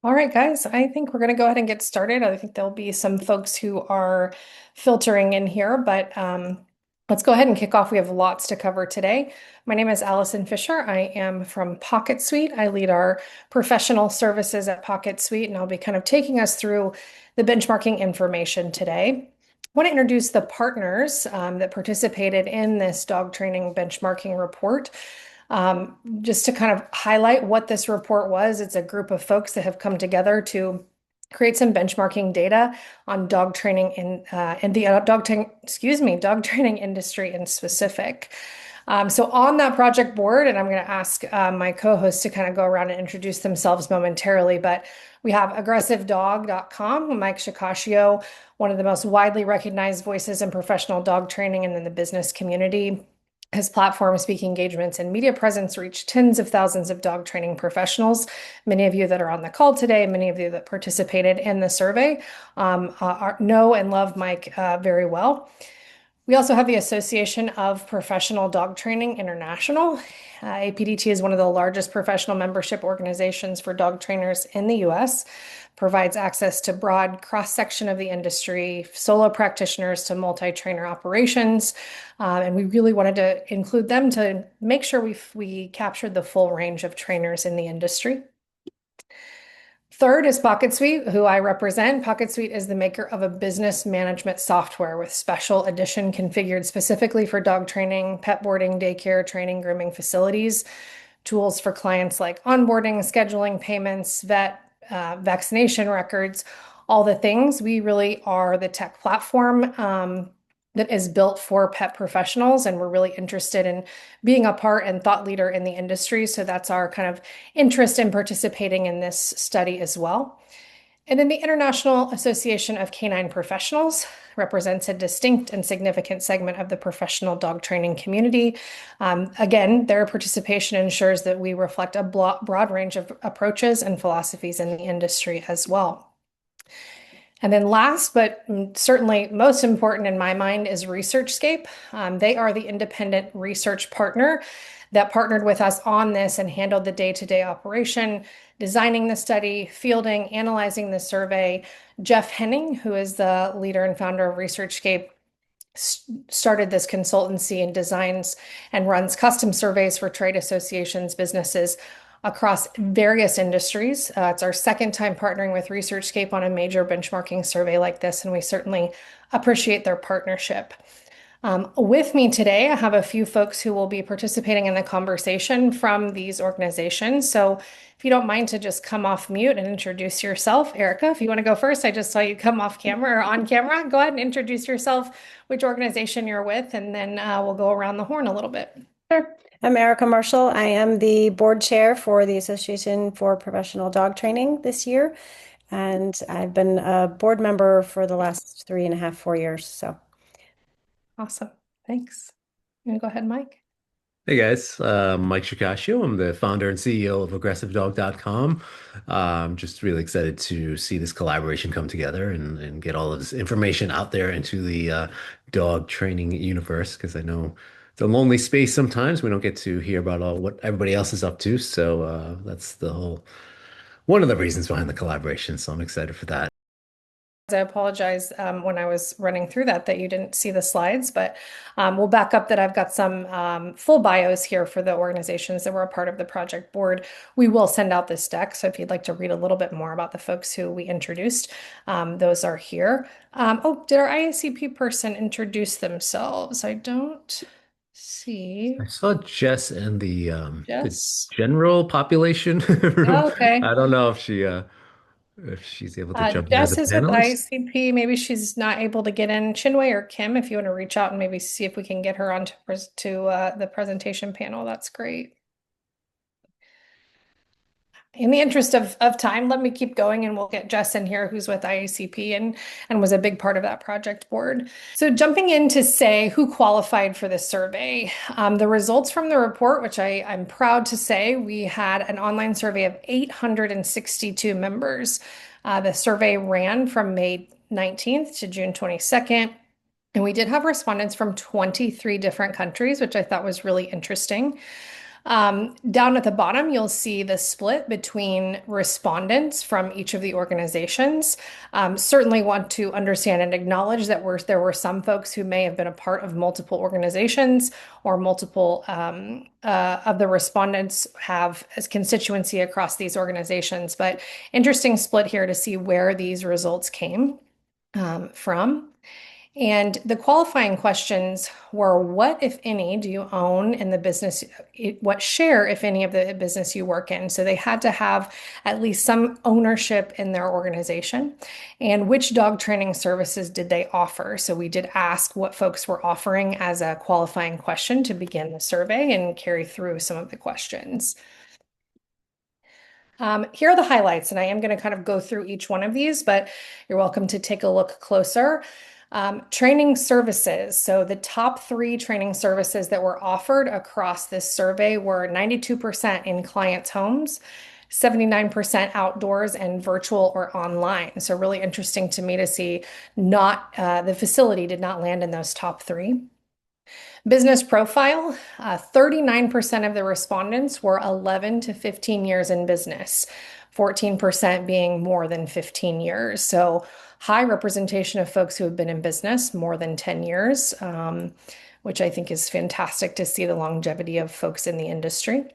All right, guys, I think we're going to go ahead and get started. I think there'll be some folks who are filtering in here, but let's go ahead and kick off. We have lots to cover today. My name is Allison Fisher. I am from PocketSuite. I lead our professional services at PocketSuite, and I'll be kind of taking us through the benchmarking information today. I want to introduce the partners that participated in this dog training benchmarking report. Just to kind of highlight what this report was, it's a group of folks that have come together to create some benchmarking data on dog training in the dog training industry in specific. So on that project board, and I'm going to ask my co-hosts to kind of go around and introduce themselves momentarily, but we have aggressivedog.com, Mike Shikashio, one of the most widely recognized voices in professional dog training and in the business community. His platform, speaking engagements, and media presence reach tens of thousands of dog training professionals. Many of you that are on the call today, many of you that participated in the survey, know and love Mike very well. We also have the Association of Professional Dog Training International. APDT is one of the largest professional membership organizations for dog trainers in the US, provides access to broad cross-section of the industry, solo practitioners to multi-trainer operations. And we really wanted to include them to make sure we captured the full range of trainers in the industry. Third is PocketSuite, who I represent. PocketSuite is the maker of a business management software with special edition configured specifically for dog training, pet boarding, daycare, training, grooming facilities, tools for clients like onboarding, scheduling, payments, vet, vaccination records, all the things. We really are the tech platform that is built for pet professionals, and we're really interested in being a part and thought leader in the industry. So that's our kind of interest in participating in this study as well. And then the International Association of Canine Professionals represents a distinct and significant segment of the professional dog training community. Again, their participation ensures that we reflect a broad range of approaches and philosophies in the industry as well. And then last, but certainly most important in my mind, is ResearchScape. They are the independent research partner that partnered with us on this and handled the day-to-day operation, designing the study, fielding, analyzing the survey. Jeff Henning, who is the leader and founder of ResearchScape, started this consultancy and designs and runs custom surveys for trade associations, businesses across various industries. It's our second time partnering with ResearchScape on a major benchmarking survey like this, and we certainly appreciate their partnership. With me today, I have a few folks who will be participating in the conversation from these organizations. So if you don't mind to just come off mute and introduce yourself. Erica, if you want to go first, I just saw you come off camera or on camera. Go ahead and introduce yourself, which organization you're with, and then we'll go around the horn a little bit. Sure. I'm Erica Marshall. I am the board chair for the Association for Professional Dog Training this year, and I've been a board member for the last 3.5, 4 years. So Awesome. Thanks. You want to go ahead, Mike? Hey guys, Mike Shikashio. I'm the founder and CEO of aggressivedog.com. I'm just really excited to see this collaboration come together and get all of this information out there into the dog training universe, because I know it's a lonely space sometimes. We don't get to hear about all what everybody else is up to. So that's one of the reasons behind the collaboration. So I'm excited for that. I apologize when I was running through that you didn't see the slides, but we'll back up that I've got some full bios here for the organizations that were a part of the project board. We will send out this deck, so if you'd like to read a little bit more about the folks who we introduced, those are here. Oh, did our IACP person introduce themselves? I don't see. I saw Jess and the Yes. general population room. Oh, okay. I don't know if she's able to jump in as a Jess is with panelist. IACP. Maybe she's not able to get in. Chinwei or Kim, if you want to reach out and maybe see if we can get her onto the presentation panel, that's great. In the interest of time, let me keep going and we'll get Jess in here, who's with IACP and was a big part of that project board. So jumping in to say who qualified for the survey, the results from the report, which I'm proud to say, we had an online survey of 862 members. The survey ran from May 19th to June 22nd. And we did have respondents from 23 different countries, which I thought was really interesting. Down at the bottom, you'll see the split between respondents from each of the organizations. Certainly want to understand and acknowledge that there were some folks who may have been a part of multiple organizations or multiple of the respondents have a constituency across these organizations. But interesting split here to see where these results came from. And the qualifying questions were, what, if any, do you own in the business? What share, if any, of the business you work in? So they had to have at least some ownership in their organization. And which dog training services did they offer? So we did ask what folks were offering as a qualifying question to begin the survey and carry through some of the questions. Here are the highlights, and I am going to kind of go through each one of these, but you're welcome to take a look closer. Training services. So the top 3 training services that were offered across this survey were 92% in clients' homes, 79% outdoors, and virtual or online. So really interesting to me to see not the facility did not land in those top 3. Business profile, 39% of the respondents were 11 to 15 years in business, 14% being more than 15 years. So high representation of folks who have been in business more than 10 years, which I think is fantastic to see the longevity of folks in the industry.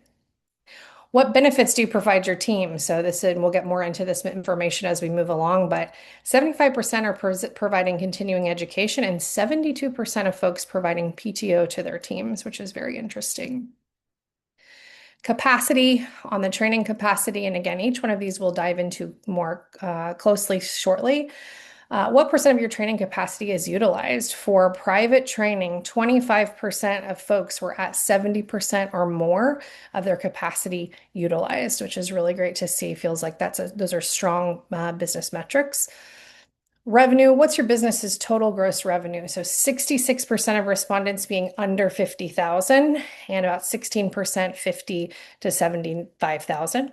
What benefits do you provide your team? So this, and we'll get more into this information as we move along, but 75% are providing continuing education and 72% of folks providing PTO to their teams, which is very interesting. Capacity, on the training capacity, and again, each one of these we'll dive into more closely shortly. What percent of your training capacity is utilized? For private training, 25% of folks were at 70% or more of their capacity utilized, which is really great to see. Feels like those are strong business metrics. Revenue, what's your business's total gross revenue? So 66% of respondents being under 50,000 and about 16% 50 to 75,000.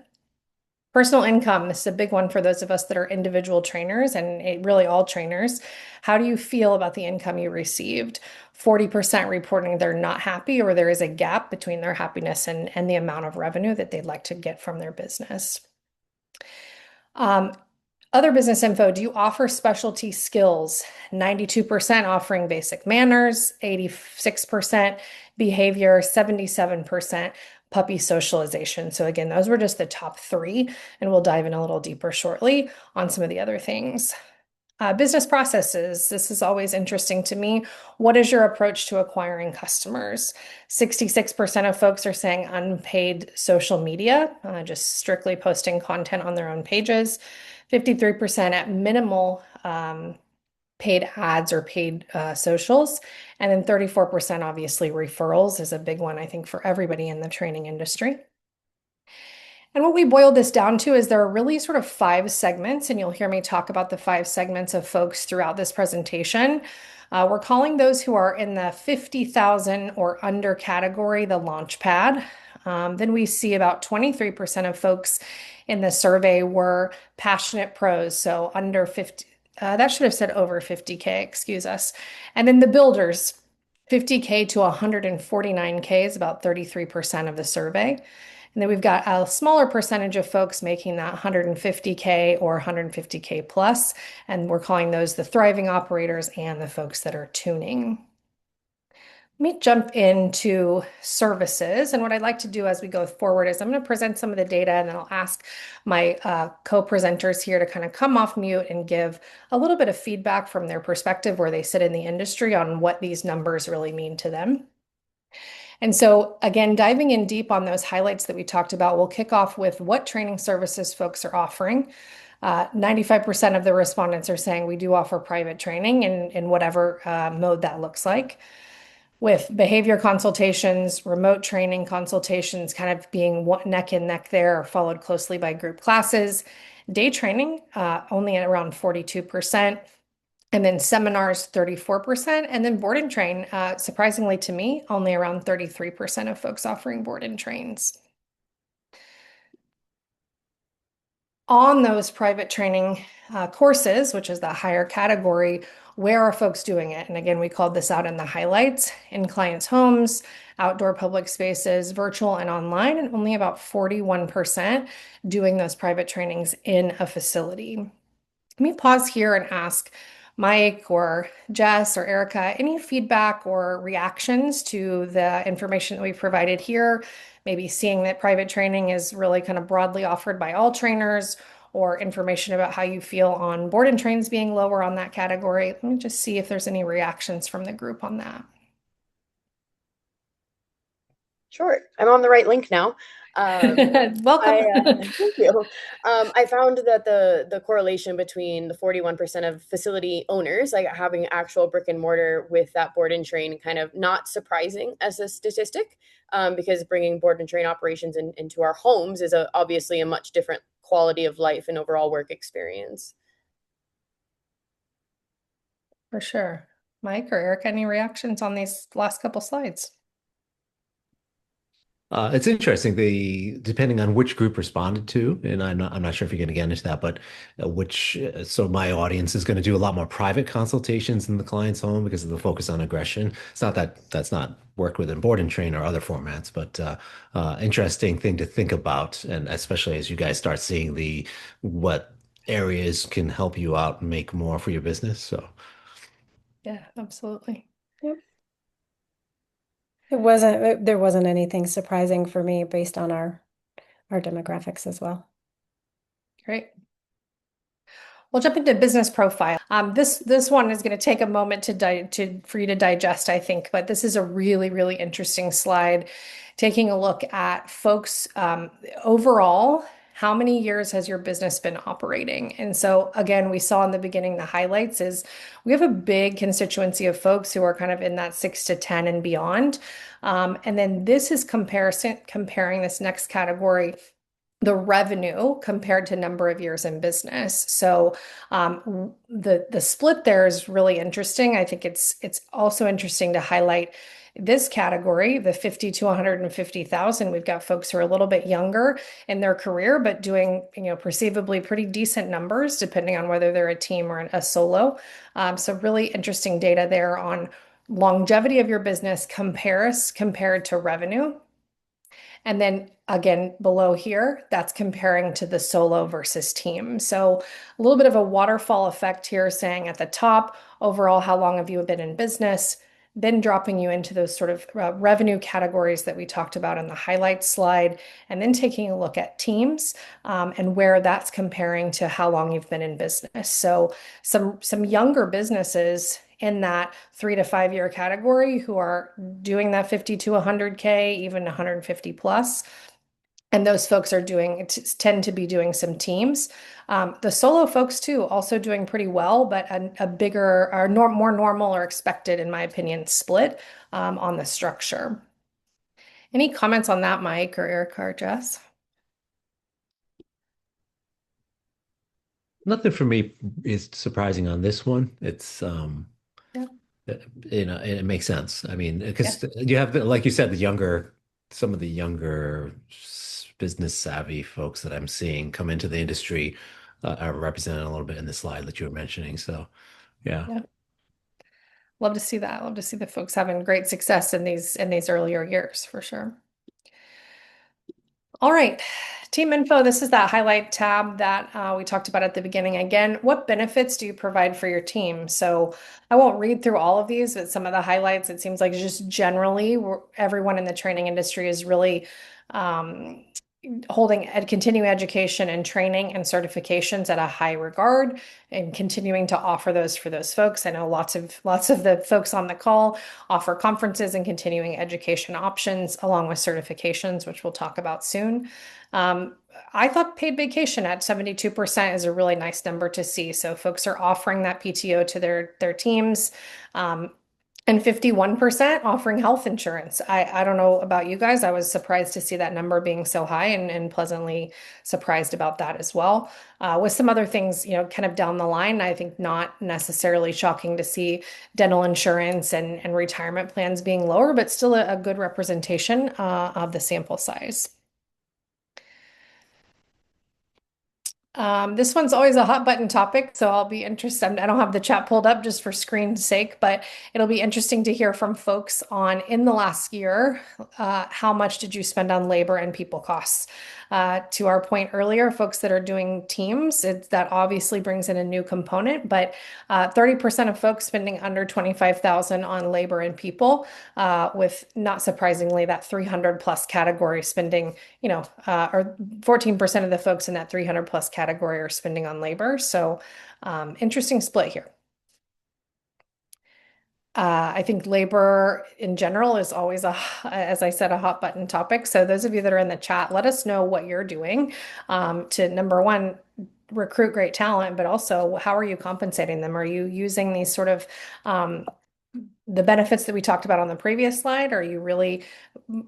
Personal income, this is a big one for those of us that are individual trainers and really all trainers. How do you feel about the income you received? 40% reporting they're not happy or there is a gap between their happiness and the amount of revenue that they'd like to get from their business. Other business info, do you offer specialty skills? 92% offering basic manners, 86% behavior, 77% puppy socialization. So again, those were just the top 3, and we'll dive in a little deeper shortly on some of the other things. Business processes, this is always interesting to me. What is your approach to acquiring customers? 66% of folks are saying unpaid social media, just strictly posting content on their own pages. 53% at minimal paid ads or paid socials. And then 34% obviously referrals is a big one, I think, for everybody in the training industry. And what we boiled this down to is there are really sort of 5 segments, and you'll hear me talk about the 5 segments of folks throughout this presentation. We're calling those who are in the 50,000 or under category the launch pad. Then we see about 23% of folks in the survey were passionate pros, so under 50, that should have said over 50K, excuse us. And then the builders, 50K to 149K is about 33% of the survey. And then we've got a smaller percentage of folks making that 150K or 150K plus, and we're calling those the thriving operators and the folks that are tuning. Let me jump into services. And what I'd like to do as we go forward is I'm going to present some of the data and then I'll ask my co-presenters here to kind of come off mute and give a little bit of feedback from their perspective where they sit in the industry on what these numbers really mean to them. And so again, diving in deep on those highlights that we talked about, we'll kick off with what training services folks are offering. 95% of the respondents are saying we do offer private training in whatever mode that looks like, with behavior consultations, remote training consultations kind of being neck and neck there, followed closely by group classes. Day training, only at around 42%. And then seminars, 34%. And then board and train, surprisingly to me, only around 33% of folks offering board and trains. on those private training courses, which is that higher category, where are folks doing it? And again, we called this out in the highlights in clients' homes, outdoor public spaces, virtual and online, and only about 41% doing those private trainings in a facility. Let me pause here and ask Mike or Jess or Erica any feedback or reactions to the information that we provided here. Maybe seeing that private training is really kind of broadly offered by all trainers, or information about how you feel on board and trains being lower on that category. Let me just see if there's any reactions from the group on that. Sure, I'm on the right link now. Welcome. Thank you. I found that the correlation between the 41% of facility owners, like having actual brick and mortar with that board and train, kind of not surprising as a statistic, because bringing board and train operations into our homes is obviously a much different quality of life and overall work experience. For sure. Mike or Eric, any reactions on these last couple slides? It's interesting. Depending on which group responded to, and I'm not sure if you're going to get into that, but so my audience is going to do a lot more private consultations in the client's home because of the focus on aggression. It's not that that's not worked within board and train or other formats, but interesting thing to think about, and especially as you guys start seeing what areas can help you out and make more for your business. So. Yeah, absolutely. Yep. There wasn't anything surprising for me based on our demographics as well. Great. We'll jump into business profile. This one is going to take a moment for you to digest, I think, but this is a really, really interesting slide, taking a look at folks overall. How many years has your business been operating? And so again, we saw in the beginning, the highlights is we have a big constituency of folks who are kind of in that 6 to 10 and beyond. And then this is comparing this next category, the revenue compared to number of years in business. So the split there is really interesting. I think it's also interesting to highlight this category, the 50 to 150,000. We've got folks who are a little bit younger in their career, but doing, perceivably pretty decent numbers, depending on whether they're a team or a solo. So really interesting data there on longevity of your business compared to revenue. And then again, below here, that's comparing to the solo versus team. So a little bit of a waterfall effect here, saying at the top, overall, how long have you been in business? Then dropping you into those sort of revenue categories that we talked about in the highlights slide, and then taking a look at teams and where that's comparing to how long you've been in business. So some younger businesses in that 3 to 5 year category who are doing that 50 to 100K, even 150 plus. And those folks tend to be doing some teams. The solo folks too, also doing pretty well, but a bigger or more normal or expected, in my opinion, split on the structure. Any comments on that, Mike or Eric or Jess? Nothing for me is surprising on this one. It's Yeah. it makes sense. I mean, because you have like you said, some of the younger business savvy folks that I'm seeing come into the industry are represented a little bit in the slide that you were mentioning. So, yeah. Love to see that. Love to see the folks having great success in these earlier years for sure. All right, team info. This is that highlight tab that we talked about at the beginning. Again, what benefits do you provide for your team? So I won't read through all of these, but some of the highlights, it seems like just generally everyone in the training industry is really holding continuing education and training and certifications at a high regard, and continuing to offer those for those folks. I know lots of the folks on the call offer conferences and continuing education options along with certifications, which we'll talk about soon. I thought paid vacation at 72% is a really nice number to see. So folks are offering that PTO to their teams. And 51% offering health insurance. I don't know about you guys. I was surprised to see that number being so high, and pleasantly surprised about that as well. With some other things, kind of down the line, I think not necessarily shocking to see dental insurance and retirement plans being lower, but still a good representation of the sample size. This one's always a hot button topic, so I'll be interested. I don't have the chat pulled up just for screen's sake, but it'll be interesting to hear from folks on in the last year, how much did you spend on labor and people costs? To our point earlier, folks that are doing teams, that obviously brings in a new component, but 30% of folks spending under 25,000 on labor and people, with not surprisingly that 300 plus category spending, or 14% of the folks in that 300 plus category are spending on labor. So interesting split here. I think labor in general is always as I said, a hot button topic. So those of you that are in the chat, let us know what you're doing to number one, recruit great talent, but also how are you compensating them? Are you using these sort of the benefits that we talked about on the previous slide? Are you really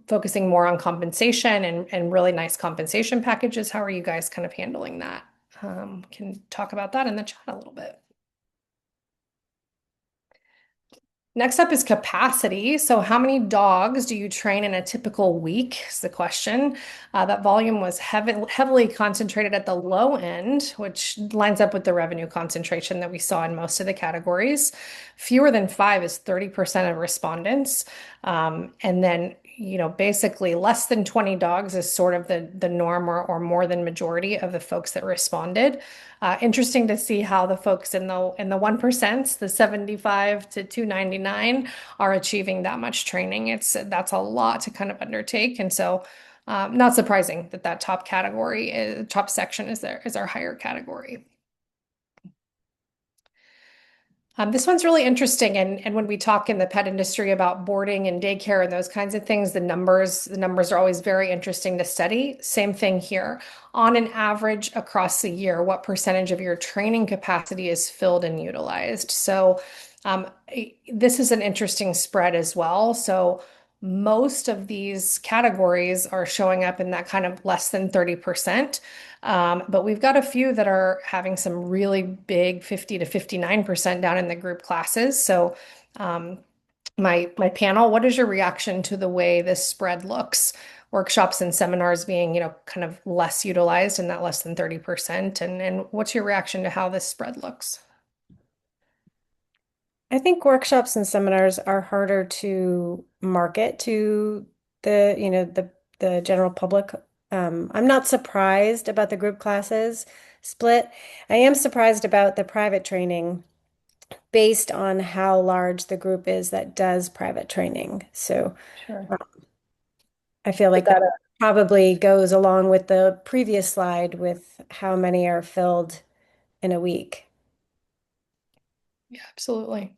focusing more on compensation and really nice compensation packages? How are you guys kind of handling that? Can talk about that in the chat a little bit. Next up is capacity. So how many dogs do you train in a typical week is the question. That volume was heavily concentrated at the low end, which lines up with the revenue concentration that we saw in most of the categories. Fewer than 5 is 30% of respondents. And then, basically less than 20 dogs is sort of the norm or more than majority of the folks that responded. Interesting to see how the folks in the 1%, the 75 to 299, are achieving that much training. That's a lot to kind of undertake, and so not surprising that top category, top section is our higher category. This one's really interesting, and when we talk in the pet industry about boarding and daycare and those kinds of things, the numbers are always very interesting to study. Same thing here. On an average across the year, what percentage of your training capacity is filled and utilized? So this is an interesting spread as well. So most of these categories are showing up in that kind of less than 30%. But we've got a few that are having some really big 50 to 59% down in the group classes. So my panel, what is your reaction to the way this spread looks? Workshops and seminars being, kind of less utilized in that less than 30%. And what's your reaction to how this spread looks? I think workshops and seminars are harder to market to the general public. I'm not surprised about the group classes split. I am surprised about the private training based on how large the group is that does private training. So Sure. I feel like that probably goes along with the previous slide with how many are filled in a week. Yeah, absolutely.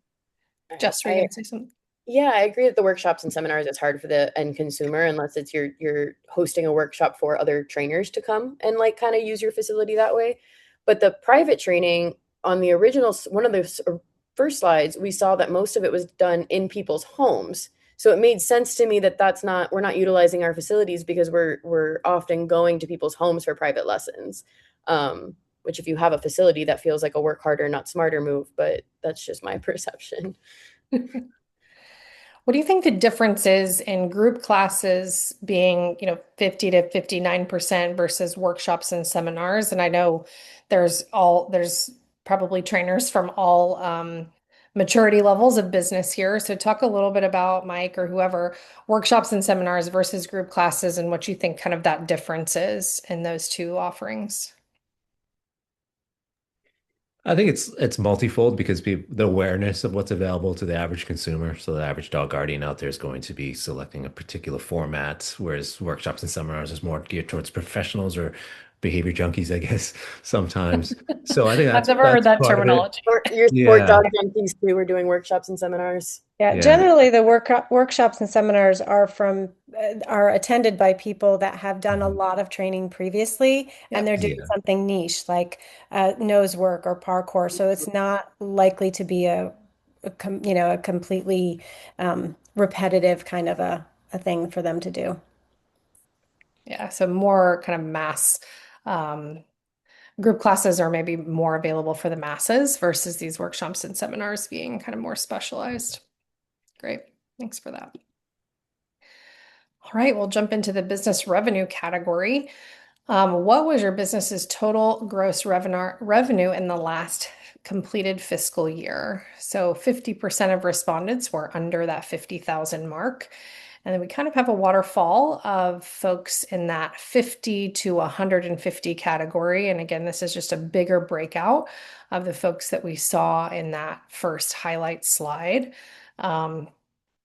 Jess, were you gonna say something? Yeah, I agree that the workshops and seminars, it's hard for the end consumer unless it's you're hosting a workshop for other trainers to come and like kind of use your facility that way. But the private training on the original, one of the first slides, we saw that most of it was done in people's homes. So it made sense to me that we're not utilizing our facilities because we're often going to people's homes for private lessons. Which if you have a facility, that feels like a work harder, not smarter move, but that's just my perception. What do you think the difference is in group classes being, 50 to 59% versus workshops and seminars? And I know there's probably trainers from all maturity levels of business here. So talk a little bit about, Mike or whoever, workshops and seminars versus group classes and what you think kind of that difference is in those two offerings. I think it's multifold because the awareness of what's available to the average consumer. So the average dog guardian out there is going to be selecting a particular format, whereas workshops and seminars is more geared towards professionals or behavior junkies, I guess, sometimes. So I think I've never heard that terminology. Your sport dog junkies too. We're doing workshops and seminars. Yeah, generally the workshops and seminars are attended by people that have done a lot of training previously, and they're doing something niche like nose work or parkour. So it's not likely to be a completely repetitive kind of a thing for them to do. Yeah, so more kind of mass group classes are maybe more available for the masses versus these workshops and seminars being kind of more specialized. Great. Thanks for that. All right, we'll jump into the business revenue category. What was your business's total gross revenue in the last completed fiscal year? So 50% of respondents were under that 50,000 mark. And then we kind of have a waterfall of folks in that 50 to 150 category. And again, this is just a bigger breakout of the folks that we saw in that first highlight slide. And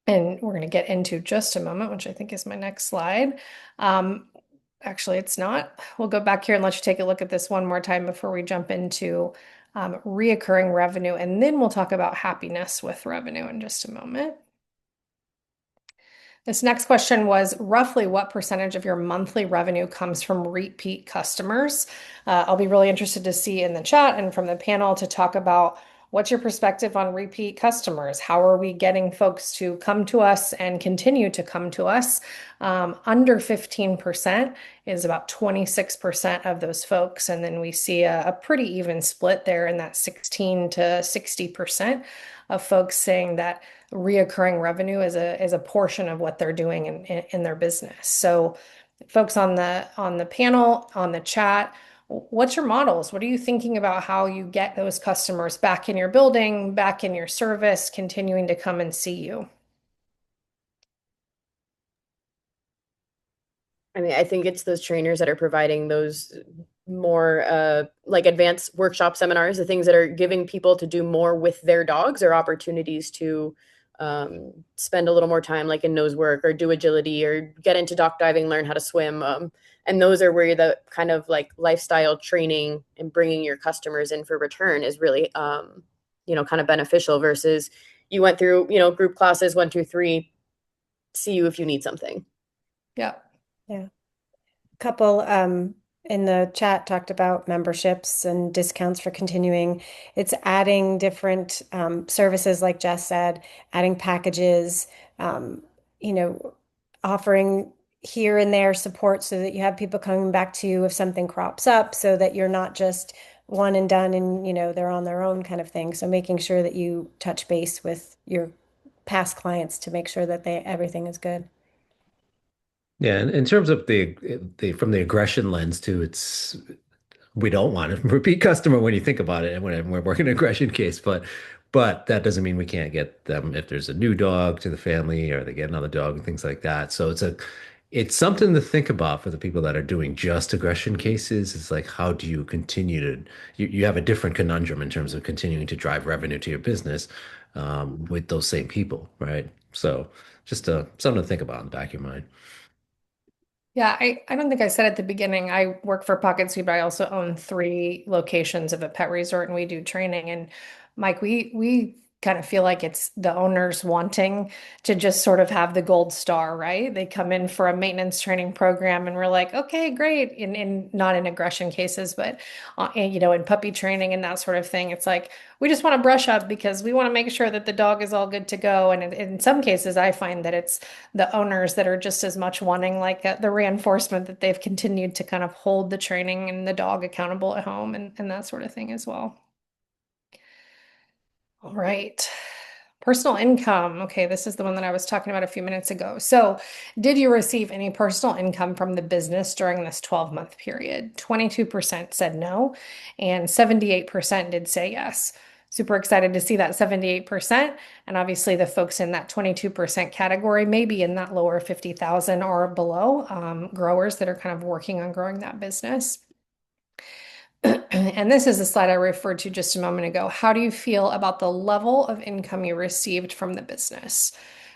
we're going to get into just a moment, which I think is my next slide. Actually, it's not. We'll go back here and let you take a look at this one more time before we jump into reoccurring revenue. And then we'll talk about happiness with revenue in just a moment. This next question was roughly what percentage of your monthly revenue comes from repeat customers? I'll be really interested to see in the chat and from the panel to talk about what's your perspective on repeat customers? How are we getting folks to come to us and continue to come to us? Under 15% is about 26% of those folks. And then we see a pretty even split there in that 16 to 60% of folks saying that reoccurring revenue is a portion of what they're doing in their business. So folks on the panel, on the chat, what's your models? What are you thinking about how you get those customers back in your building, back in your service, continuing to come and see you? I mean, I think it's those trainers that are providing those more like advanced workshop seminars, the things that are giving people to do more with their dogs or opportunities to spend a little more time like in nose work or do agility or get into dock diving, learn how to swim. And those are where the kind of like lifestyle training and bringing your customers in for return is really, kind of beneficial versus you went through, group classes, 1, 2, 3, see you if you need something. Yeah. Yeah. A couple in the chat talked about memberships and discounts for continuing. It's adding different services, like Jess said, adding packages, offering here and there support so that you have people coming back to you if something crops up, so that you're not just one and done and, they're on their own kind of thing. So making sure that you touch base with your past clients to make sure that everything is good. Yeah, and in terms of the from the aggression lens too, it's we don't want a repeat customer when you think about it, and when we're working an aggression case, but that doesn't mean we can't get them if there's a new dog to the family or they get another dog and things like that. So it's something to think about for the people that are doing just aggression cases. It's like how do you continue to you have a different conundrum in terms of continuing to drive revenue to your business with those same people, right? So just something to think about in the back of your mind. Yeah, I don't think I said at the beginning, I work for PocketSuite, but I also own 3 locations of a pet resort and we do training. And Mike, we kind of feel like it's the owners wanting to just sort of have the gold star, right? They come in for a maintenance training program and we're like, okay, great. In not in aggression cases, but in puppy training and that sort of thing. It's like we just want to brush up because we want to make sure that the dog is all good to go. And in some cases, I find that it's the owners that are just as much wanting like the reinforcement that they've continued to kind of hold the training and the dog accountable at home and that sort of thing as well. All right. Personal income. Okay, this is the one that I was talking about a few minutes ago. So, did you receive any personal income from the business during this 12-month period? 22% said no, and 78% did say yes. Super excited to see that 78%. And obviously, the folks in that 22% category, maybe in that lower 50,000 or below, growers that are kind of working on growing that business. And this is the slide I referred to just a moment ago. How do you feel about the level of income you received from the business?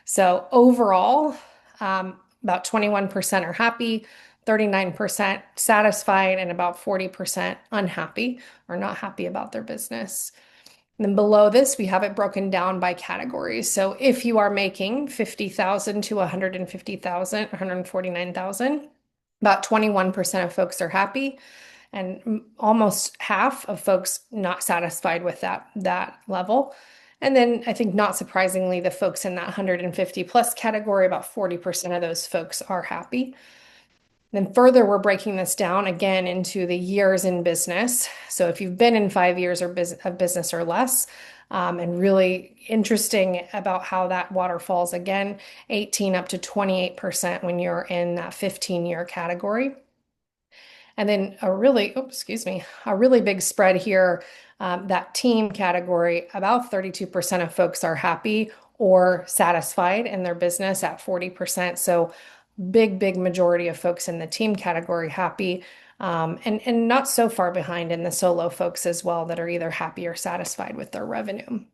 So overall, about 21% are happy, 39% satisfied, and about 40% unhappy or not happy about their business. And then below this, we have it broken down by categories. So if you are making 50,000 to 150,000, 149,000, about 21% of folks are happy and almost half of folks not satisfied with that level. And then I think not surprisingly, the folks in that 150 plus category, about 40% of those folks are happy. Then further, we're breaking this down again into the years in business. So if you've been in 5 years of business or less, and really interesting about how that waterfalls again, 18 up to 28% when you're in that 15-year category. And then a really big spread here. That team category, about 32% of folks are happy or satisfied in their business at 40%. So big majority of folks in the team category happy, and not so far behind in the solo folks as well that are either happy or satisfied with their revenue.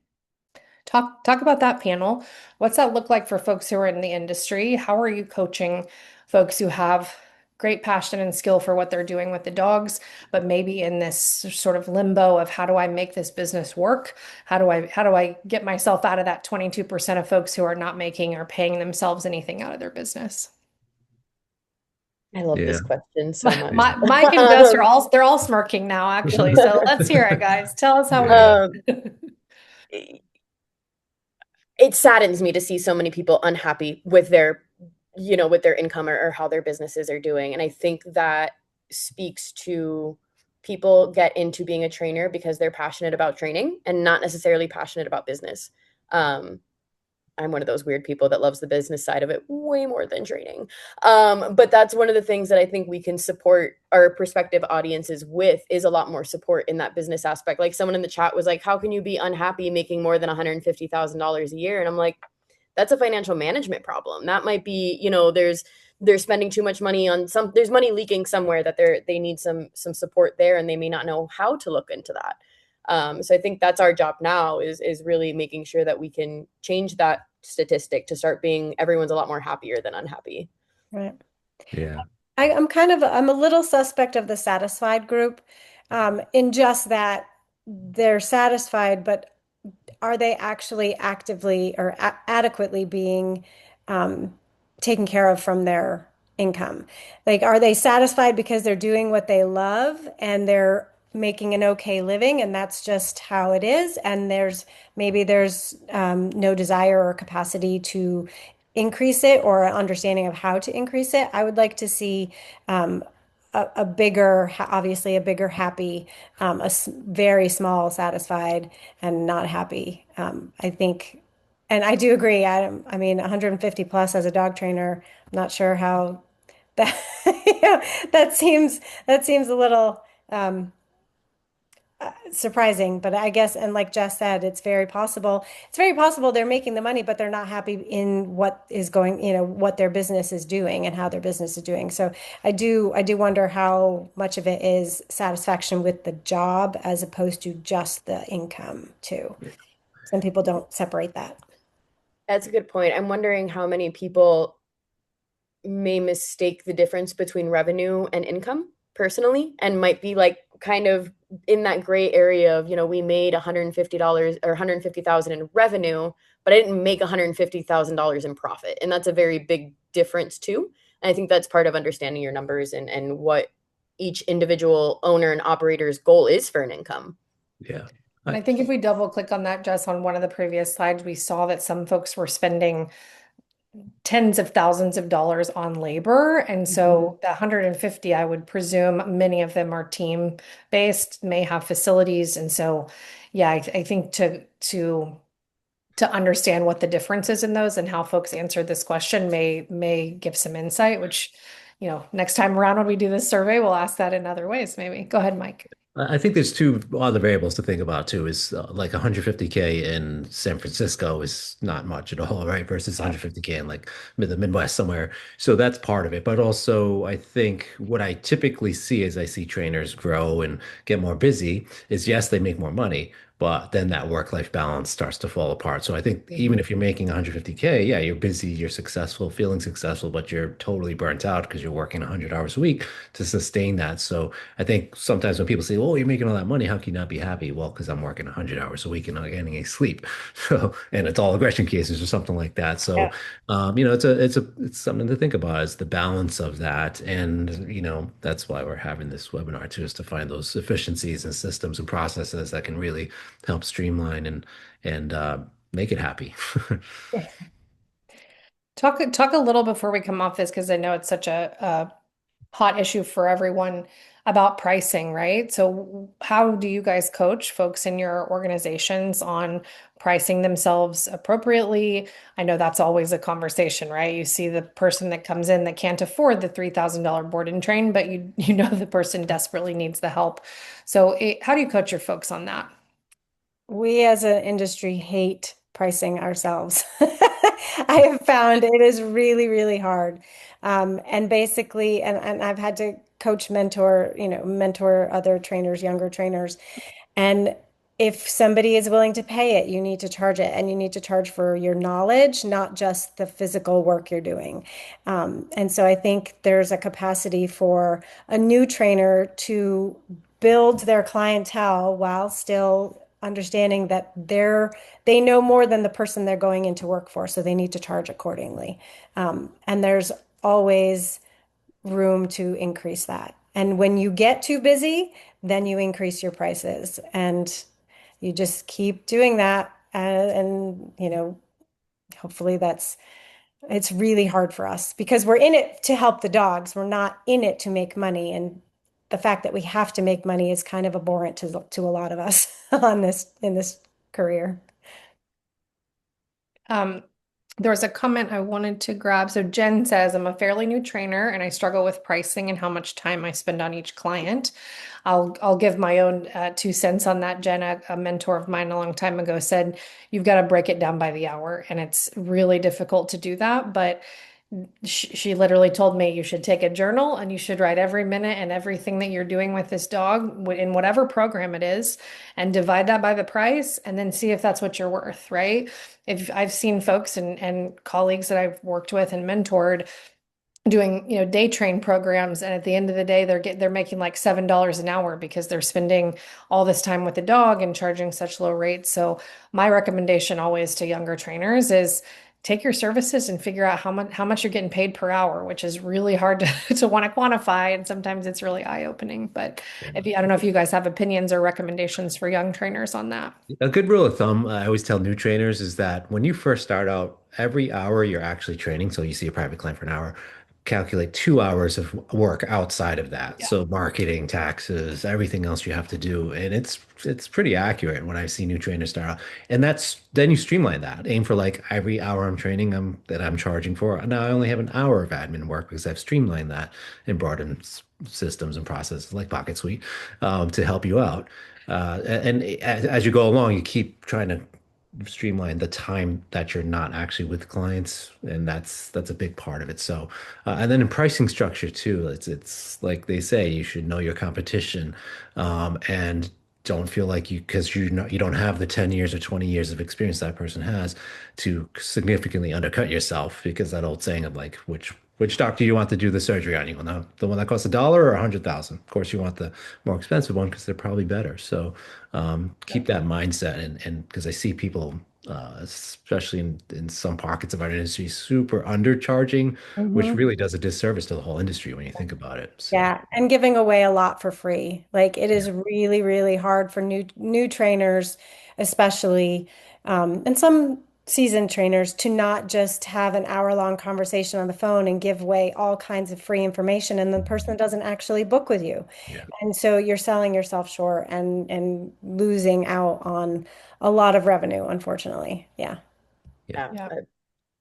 Talk about that panel. What's that look like for folks who are in the industry? How are you coaching folks who have great passion and skill for what they're doing with the dogs, but maybe in this sort of limbo of how do I make this business work? How do I get myself out of that 22% of folks who are not making or paying themselves anything out of their business? I love Yeah. this question so much. Mike and Jess are they're all smirking now, actually. So let's hear it, guys. Tell us how we Yeah. It saddens me to see so many people unhappy with their, with their income or how their businesses are doing. And I think that speaks to people get into being a trainer because they're passionate about training and not necessarily passionate about business. I'm one of those weird people that loves the business side of it way more than training. But that's one of the things that I think we can support our prospective audiences with, is a lot more support in that business aspect. Like someone in the chat was like, how can you be unhappy making more than $150,000 a year? And I'm like, that's a financial management problem. That might be, they're spending too much money on there's money leaking somewhere that they need some support there, and they may not know how to look into that. So I think that's our job now, is really making sure that we can change that statistic to start being everyone's a lot more happier than unhappy. Right. Yeah. I'm a little suspect of the satisfied group, in just that they're satisfied, but are they actually actively or adequately being taken care of from their income? Like, are they satisfied because they're doing what they love and they're making an okay living, and that's just how it is? And there's no desire or capacity to increase it, or an understanding of how to increase it. I would like to see obviously a bigger happy, very small satisfied, and not happy. I think, and I do agree. I mean, 150 plus as a dog trainer, I'm not sure how that, that seems a little surprising, but I guess, and like Jess said, it's very possible. It's very possible they're making the money, but they're not happy in what is going, what their business is doing and how their business is doing. So I do wonder how much of it is satisfaction with the job as opposed to just the income too. Some people don't separate that. That's a good point. I'm wondering how many people may mistake the difference between revenue and income personally, and might be like kind of in that gray area of, we made $150 or 150,000 in revenue, but I didn't make $150,000 in profit. And that's a very big difference too. And I think that's part of understanding your numbers and what each individual owner and operator's goal is for an income. Yeah. I think if we double click on that, Jess, on one of the previous slides, we saw that some folks were spending tens of thousands of dollars on labor. And so the 150, I would presume many of them are team based, may have facilities. And so, yeah, I think to understand what the difference is in those and how folks answered this question may give some insight, which, next time around when we do this survey, we'll ask that in other ways, maybe. Go ahead, Mike. I think there's two other variables to think about too. Is like 150K in San Francisco is not much at all, right? Versus 150K in like the Midwest somewhere. So that's part of it. But also, I think what I typically see as I see trainers grow and get more busy is, yes, they make more money, but then that work-life balance starts to fall apart. So I think even if you're making 150K, yeah, you're busy, you're successful, feeling successful, but you're totally burnt out because you're working 100 hours a week to sustain that. So I think sometimes when people say, "Oh, you're making all that money, how can you not be happy?" Well, because I'm working 100 hours a week and not getting any sleep. So, and it's all aggression cases or something like that. So, Yeah. it's something to think about, is the balance of that. And, that's why we're having this webinar too, is to find those efficiencies and systems and processes that can really help streamline and make it happy. Talk a little before we come off this, because I know it's such a hot issue for everyone. about pricing, right? So how do you guys coach folks in your organizations on pricing themselves appropriately? I know that's always a conversation, right? You see the person that comes in that can't afford the $3,000 board and train, but you know the person desperately needs the help. So how do you coach your folks on that? We as an industry hate pricing ourselves. I have found it is really, really hard. And basically, and I've had to coach, mentor other trainers, younger trainers. And if somebody is willing to pay it, you need to charge it, and you need to charge for your knowledge, not just the physical work you're doing. And so I think there's a capacity for a new trainer to build their clientele while still understanding that they know more than the person they're going into work for, so they need to charge accordingly. And there's always room to increase that. And when you get too busy, then you increase your prices, and you just keep doing that. And hopefully it's really hard for us because we're in it to help the dogs. We're not in it to make money. And the fact that we have to make money is kind of abhorrent to a lot of us in this career. Um, there was a comment I wanted to grab. So Jen says, I'm a fairly new trainer and I struggle with pricing and how much time I spend on each client. I'll give my own 2 cents on that. Jen, a mentor of mine a long time ago, said you've got to break it down by the hour, and it's really difficult to do that. But she literally told me you should take a journal and you should write every minute and everything that you're doing with this dog in whatever program it is, and divide that by the price, and then see if that's what you're worth, right? If I've seen folks and colleagues that I've worked with and mentored doing, day train programs, and at the end of the day they're making like $7 an hour because they're spending all this time with the dog and charging such low rates. So my recommendation always to younger trainers is take your services and figure out how much you're getting paid per hour, which is really hard to to want to quantify, and sometimes it's really eye-opening. But I don't know if you guys have opinions or recommendations for young trainers on that. A good rule of thumb, I always tell new trainers, is that when you first start out, every hour you're actually training, so you see a private client for an hour, calculate 2 hours of work outside of that. Yeah. So marketing, taxes, everything else you have to do. And it's pretty accurate when I see new trainers start out. And that's then you streamline that. Aim for like every hour I'm training that I'm charging for. Now I only have an hour of admin work because I've streamlined that and brought in systems and processes like PocketSuite to help you out. And as you go along, you keep trying to streamline the time that you're not actually with clients, and that's a big part of it. So, and then in pricing structure too, it's like they say, you should know your competition, and don't feel like because you don't have the 10 years or 20 years of experience that person has to significantly undercut yourself, because that old saying of like which doctor you want to do the surgery on? You want the one that costs $1 or 100,000? Of course, you want the more expensive one because they're probably better. So keep that mindset, and because I see people, especially in some pockets of our industry, super undercharging, which Mhm. really does a disservice to the whole industry when you think about it. So Yeah, and giving away a lot for free. Like it yeah, is really, really hard for new trainers, especially, and some seasoned trainers to not just have an hour-long conversation on the phone and give away all kinds of free information, and the person doesn't actually book with you. yeah, And so you're selling yourself short and losing out on a lot of revenue, unfortunately. Yeah. yeah, Yeah,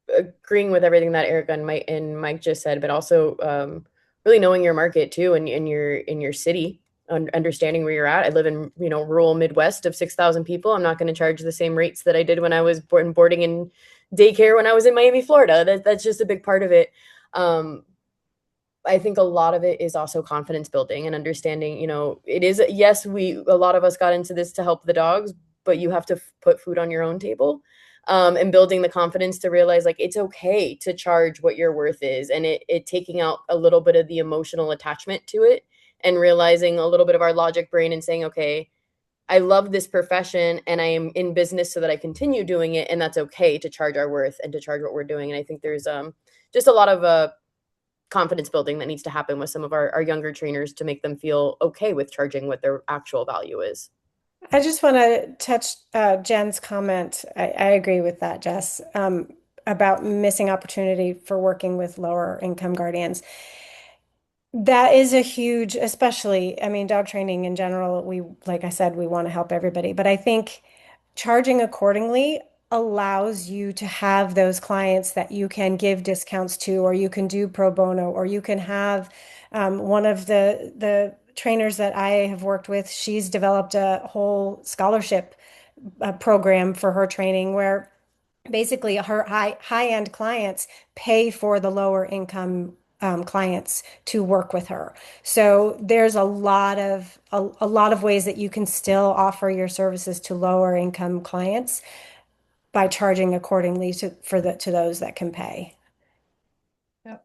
Yeah. agreeing with everything that Erica and Mike just said, but also really knowing your market too, and in your city, understanding where you're at. I live in rural Midwest of 6,000 people. I'm not going to charge the same rates that I did when I was boarding in daycare when I was in Miami, Florida. That's just a big part of it. Um, I think a lot of it is also confidence building and understanding, it is, yes, a lot of us got into this to help the dogs, but you have to put food on your own table. And building the confidence to realize like it's okay to charge what your worth is, and it taking out a little bit of the emotional attachment to it, and realizing a little bit of our logic brain and saying, okay, I love this profession and I am in business so that I continue doing it, and that's okay to charge our worth and to charge what we're doing. And I think there's just a lot of confidence building that needs to happen with some of our younger trainers to make them feel okay with charging what their actual value is. I just want to touch Jen's comment. I agree with that, Jess, about missing opportunity for working with lower income guardians. That is a huge, especially, I mean, dog training in general, like I said, we want to help everybody, but I think charging accordingly allows you to have those clients that you can give discounts to, or you can do pro bono, or you can have one of the trainers that I have worked with, she's developed a whole scholarship program for her training where basically her high-end clients pay for the lower income clients to work with her. So there's a lot of ways that you can still offer your services to lower income clients by charging accordingly to those that can pay. Yep.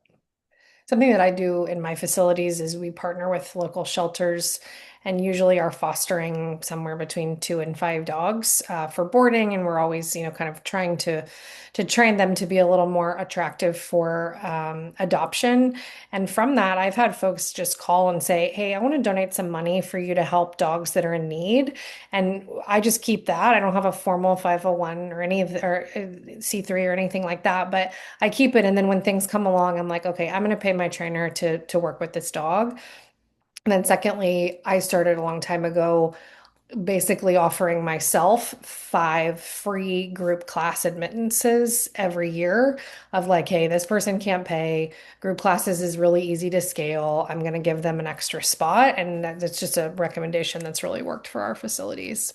Something that I do in my facilities is we partner with local shelters and usually are fostering somewhere between 2 and 5 dogs for boarding. And we're always, kind of trying to train them to be a little more attractive for adoption. And from that, I've had folks just call and say, "Hey, I want to donate some money for you to help dogs that are in need." And I just keep that. I don't have a formal 501 or any of the, or C3 or anything like that, but I keep it. And then when things come along, I'm like, okay, I'm going to pay my trainer to work with this dog. And then secondly, I started a long time ago basically offering myself 5 free group class admittances every year of like, hey, this person can't pay. Group classes is really easy to scale. I'm going to give them an extra spot. And that's just a recommendation that's really worked for our facilities.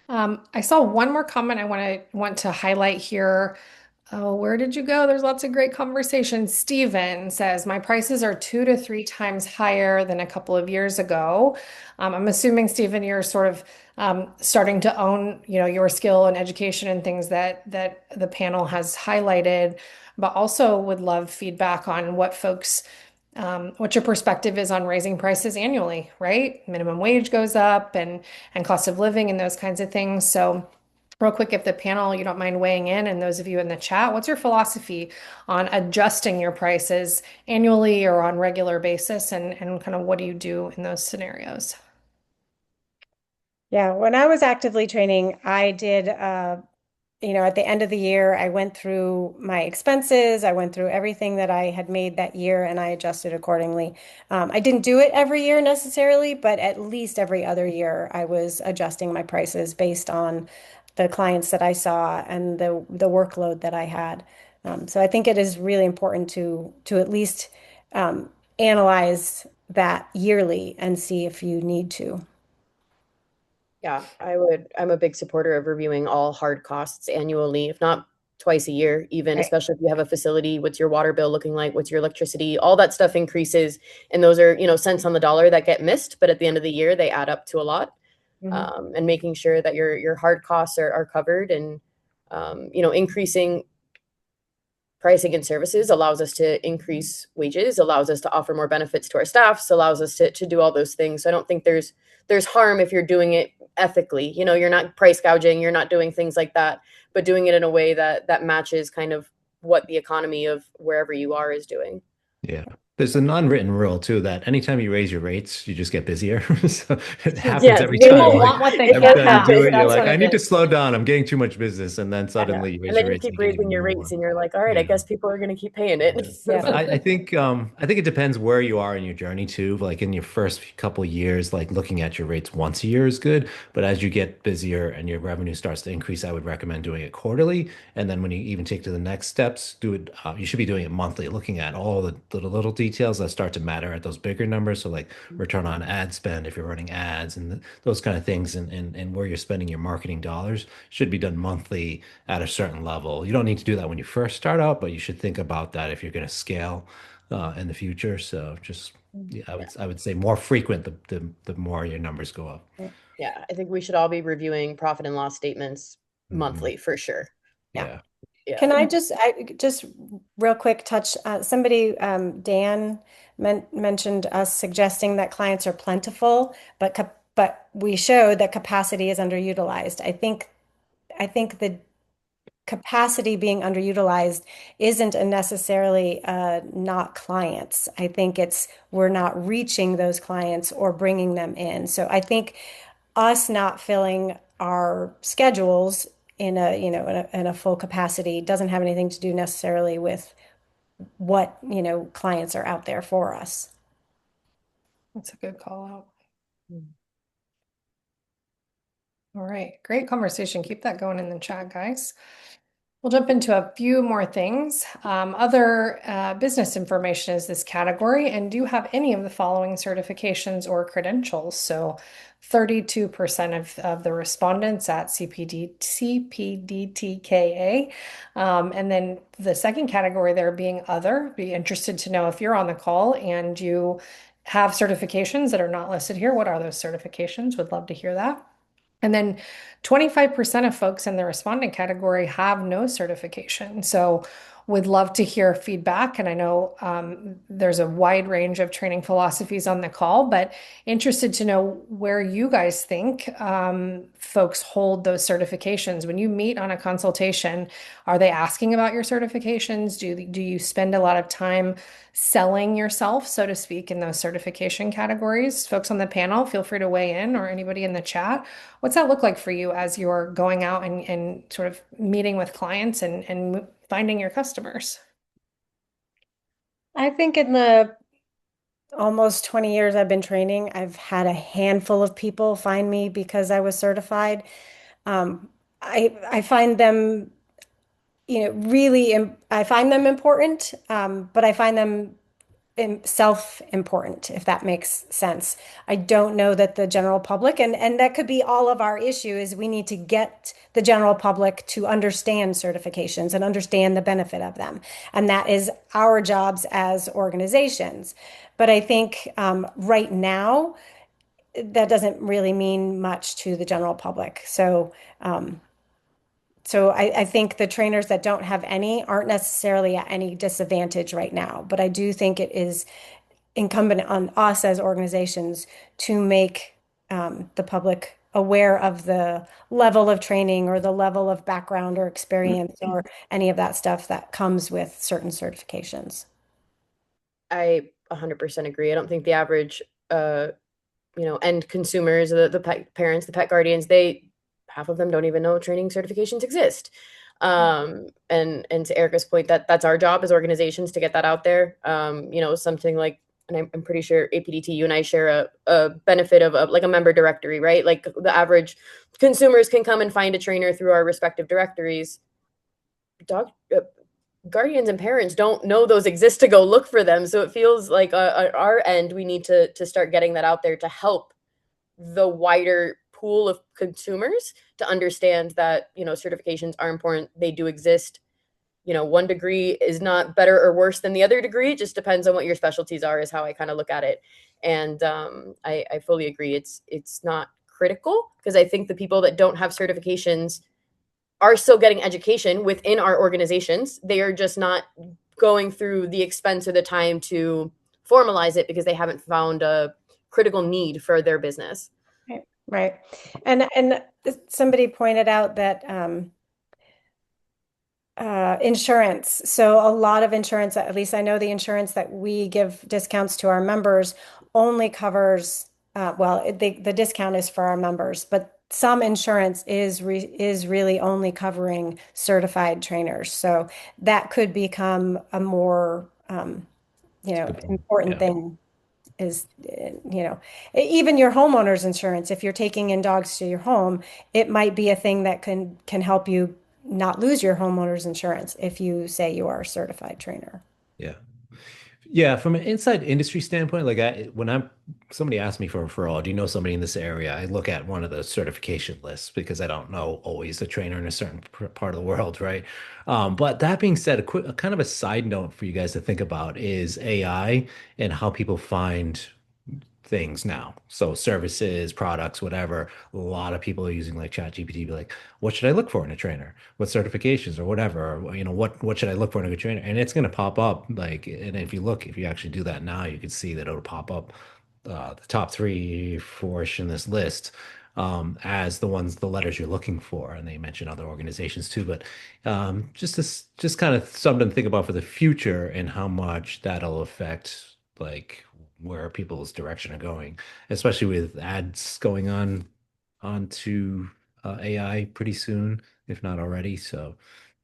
I saw one more comment I want to highlight here. Oh, where did you go? There's lots of great conversation. Steven says, my prices are 2 to 3 times higher than a couple of years ago. I'm assuming, Steven, you're sort of starting to own, your skill and education and things that the panel has highlighted, but also would love feedback on what your perspective is on raising prices annually, right? Minimum wage goes up and cost of living and those kinds of things. So real quick, if the panel, you don't mind weighing in, and those of you in the chat, what's your philosophy on adjusting your prices annually or on regular basis, and kind of what do you do in those scenarios? Yeah, when I was actively training, I did at the end of the year, I went through my expenses. I went through everything that I had made that year and I adjusted accordingly. I didn't do it every year necessarily, but at least every other year, I was adjusting my prices based on the clients that I saw and the workload that I had. So I think it is really important to at least analyze that yearly and see if you need to. Yeah, I'm a big supporter of reviewing all hard costs annually, if not twice a year, even, Right. especially if you have a facility. What's your water bill looking like? What's your electricity? All that stuff increases. And those are, cents on the dollar that get missed, but at the end of the year, they add up to a lot. Mhm. And making sure that your hard costs are covered and, increasing pricing and services allows us to increase wages, allows us to offer more benefits to our staffs, allows us to do all those things. So I don't think there's harm if you're doing it ethically. You're not price gouging, you're not doing things like that, but doing it in a way that matches kind of what the economy of wherever you are is doing. Yeah. There's an unwritten rule too that anytime you raise your rates, you just get busier. So it happens Yes, every time. People Like want what they it every can't does time you do have. it, happen. you're That's like, what I it need to is. slow down. I'm getting too much business. And then Yeah. suddenly you And raise then your you rates and keep you get raising even your rates more. and you're like, all right, I Yeah. guess people are going to keep paying it. Yeah. Yeah. But I think it depends where you are in your journey too. Like in your first couple years, like looking at your rates once a year is good. But as you get busier and your revenue starts to increase, I would recommend doing it quarterly. And then when you even take to the next steps, do it. You should be doing it monthly, looking at all the little details that start to matter at those bigger numbers. So like return on ad spend if you're running ads and those kind of things, and where you're spending your marketing dollars should be done monthly at a certain level. You don't need to do that when you first start out, but you should think about that if you're going to scale in the future. So just yeah, I Yeah. would I would say more frequent the more your numbers go up. Yeah. I think we should all be reviewing profit and loss statements Hmm. monthly for sure. Yeah. Yeah. Yeah. Can I just real quick touch somebody Dan mentioned us suggesting that clients are plentiful, but we showed that capacity is underutilized. I think the capacity being underutilized isn't a necessarily not clients. I think it's we're not reaching those clients or bringing them in. So I think us not filling our schedules in a full capacity doesn't have anything to do necessarily with what, clients are out there for us. That's a good call out. Mm. All right, great conversation. Keep that going in the chat, guys. We'll jump into a few more things. Other business information is this category, and do you have any of the following certifications or credentials? So 32% of the respondents at CPDTKA. And then the second category there being other. Be interested to know if you're on the call and you have certifications that are not listed here. What are those certifications? Would love to hear that. And then 25% of folks in the respondent category have no certification. So would love to hear feedback. And I know there's a wide range of training philosophies on the call, but interested to know where you guys think folks hold those certifications. When you meet on a consultation, are they asking about your certifications? Do you spend a lot of time selling yourself, so to speak, in those certification categories? Folks on the panel, feel free to weigh in, or anybody in the chat. What's that look like for you as you're going out and sort of meeting with clients and finding your customers? I think in the almost 20 years I've been training, I've had a handful of people find me because I was certified. I find them, I find them important, but I find them self-important, if that makes sense. I don't know that the general public, and that could be all of our issue, is we need to get the general public to understand certifications and understand the benefit of them. And that is our jobs as organizations. But I think right now, that doesn't really mean much to the general public. So I think the trainers that don't have any aren't necessarily at any disadvantage right now. But I do think it is incumbent on us as organizations to make the public aware of the level of training or the level of background or experience or any of that stuff that comes with certain certifications. I 100% agree. I don't think the average, end consumers, the pet parents, the pet guardians, half of them don't even know training certifications exist. And to Erica's point, that's our job as organizations to get that out there. Something like, and I'm pretty sure APDT, you and I share a benefit of like a member directory, right? Like the average consumers can come and find a trainer through our respective directories. Dog guardians and parents don't know those exist to go look for them. So it feels like at our end, we need to start getting that out there to help the wider pool of consumers to understand that, certifications are important. They do exist. One degree is not better or worse than the other degree. It just depends on what your specialties are, is how I kind of look at it. And I fully agree. It's not critical, because I think the people that don't have certifications are still getting education within our organizations. They are just not going through the expense or the time to formalize it because they haven't found a critical need for their business. Right. Right. And somebody pointed out that insurance. So a lot of insurance, at least I know the insurance that we give discounts to our members only covers, the discount is for our members, but some insurance is really only covering certified trainers. So that could become a more, That's a good point. important Yeah. thing is, even your homeowner's insurance. If you're taking in dogs to your home, it might be a thing that can help you not lose your homeowner's insurance if you say you are a certified trainer. Yeah. Yeah, from an inside industry standpoint, like when somebody asks me for a referral, do you know somebody in this area? I look at one of the certification lists because I don't know always a trainer in a certain part of the world, right? But that being said, a kind of a side note for you guys to think about is AI and how people find things now. So services, products, whatever. A lot of people are using like ChatGPT, be like, what should I look for in a trainer? What certifications or whatever? Or, what should I look for in a good trainer? And it's going to pop up like, and if you actually do that now, you can see that it'll pop up the top three, four-ish in this list as the letters you're looking for. And they mention other organizations too, but just kind of something to think about for the future and how much that'll affect like where people's direction are going, especially with ads going onto AI pretty soon, if not already. So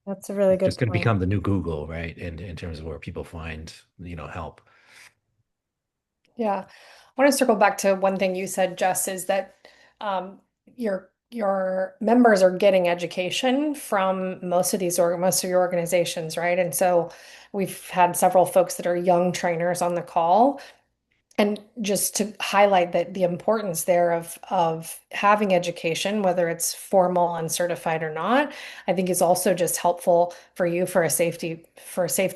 That's a really good Just going to point. become the new Google, right? In terms of where people find, help. Yeah. I want to circle back to one thing you said, Jess, is that your members are getting education from most of your organizations, right? And so we've had several folks that are young trainers on the call. And just to highlight that the importance there of having education, whether it's formal and certified or not, I think is also just helpful for you for a safety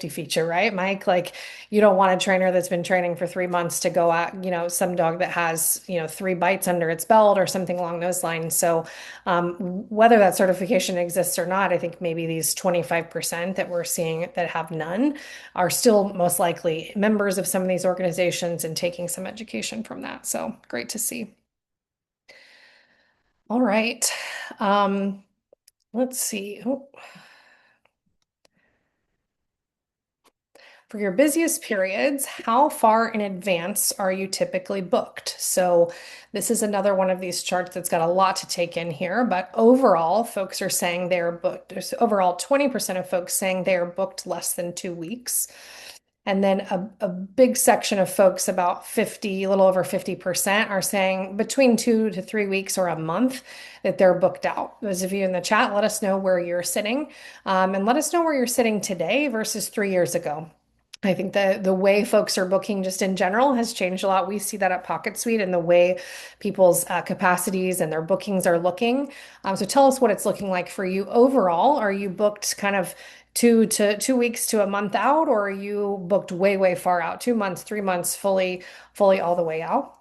feature, right, Mike? Like you don't want a trainer that's been training for 3 months to go at, some dog that has, 3 bites under its belt or something along those lines. So whether that certification exists or not, I think maybe these 25% that we're seeing that have none are still most likely members of some of these organizations and taking some education from that. So great to see. All right. Um, let's see. Oh, for your busiest periods, how far in advance are you typically booked? So this is another one of these charts that's got a lot to take in here, but overall, folks are saying they're booked. There's overall 20% of folks saying they are booked less than 2 weeks. And then a big section of folks, about 50, a little over 50%, are saying between 2 to 3 weeks or a month that they're booked out. Those of you in the chat, let us know where you're sitting, and let us know where you're sitting today versus 3 years ago. I think the way folks are booking just in general has changed a lot. We see that at PocketSuite and the way people's capacities and their bookings are looking. So tell us what it's looking like for you overall. Are you booked kind of 2 weeks to a month out, or are you booked way, way far out, 2 months, 3 months, fully all the way out?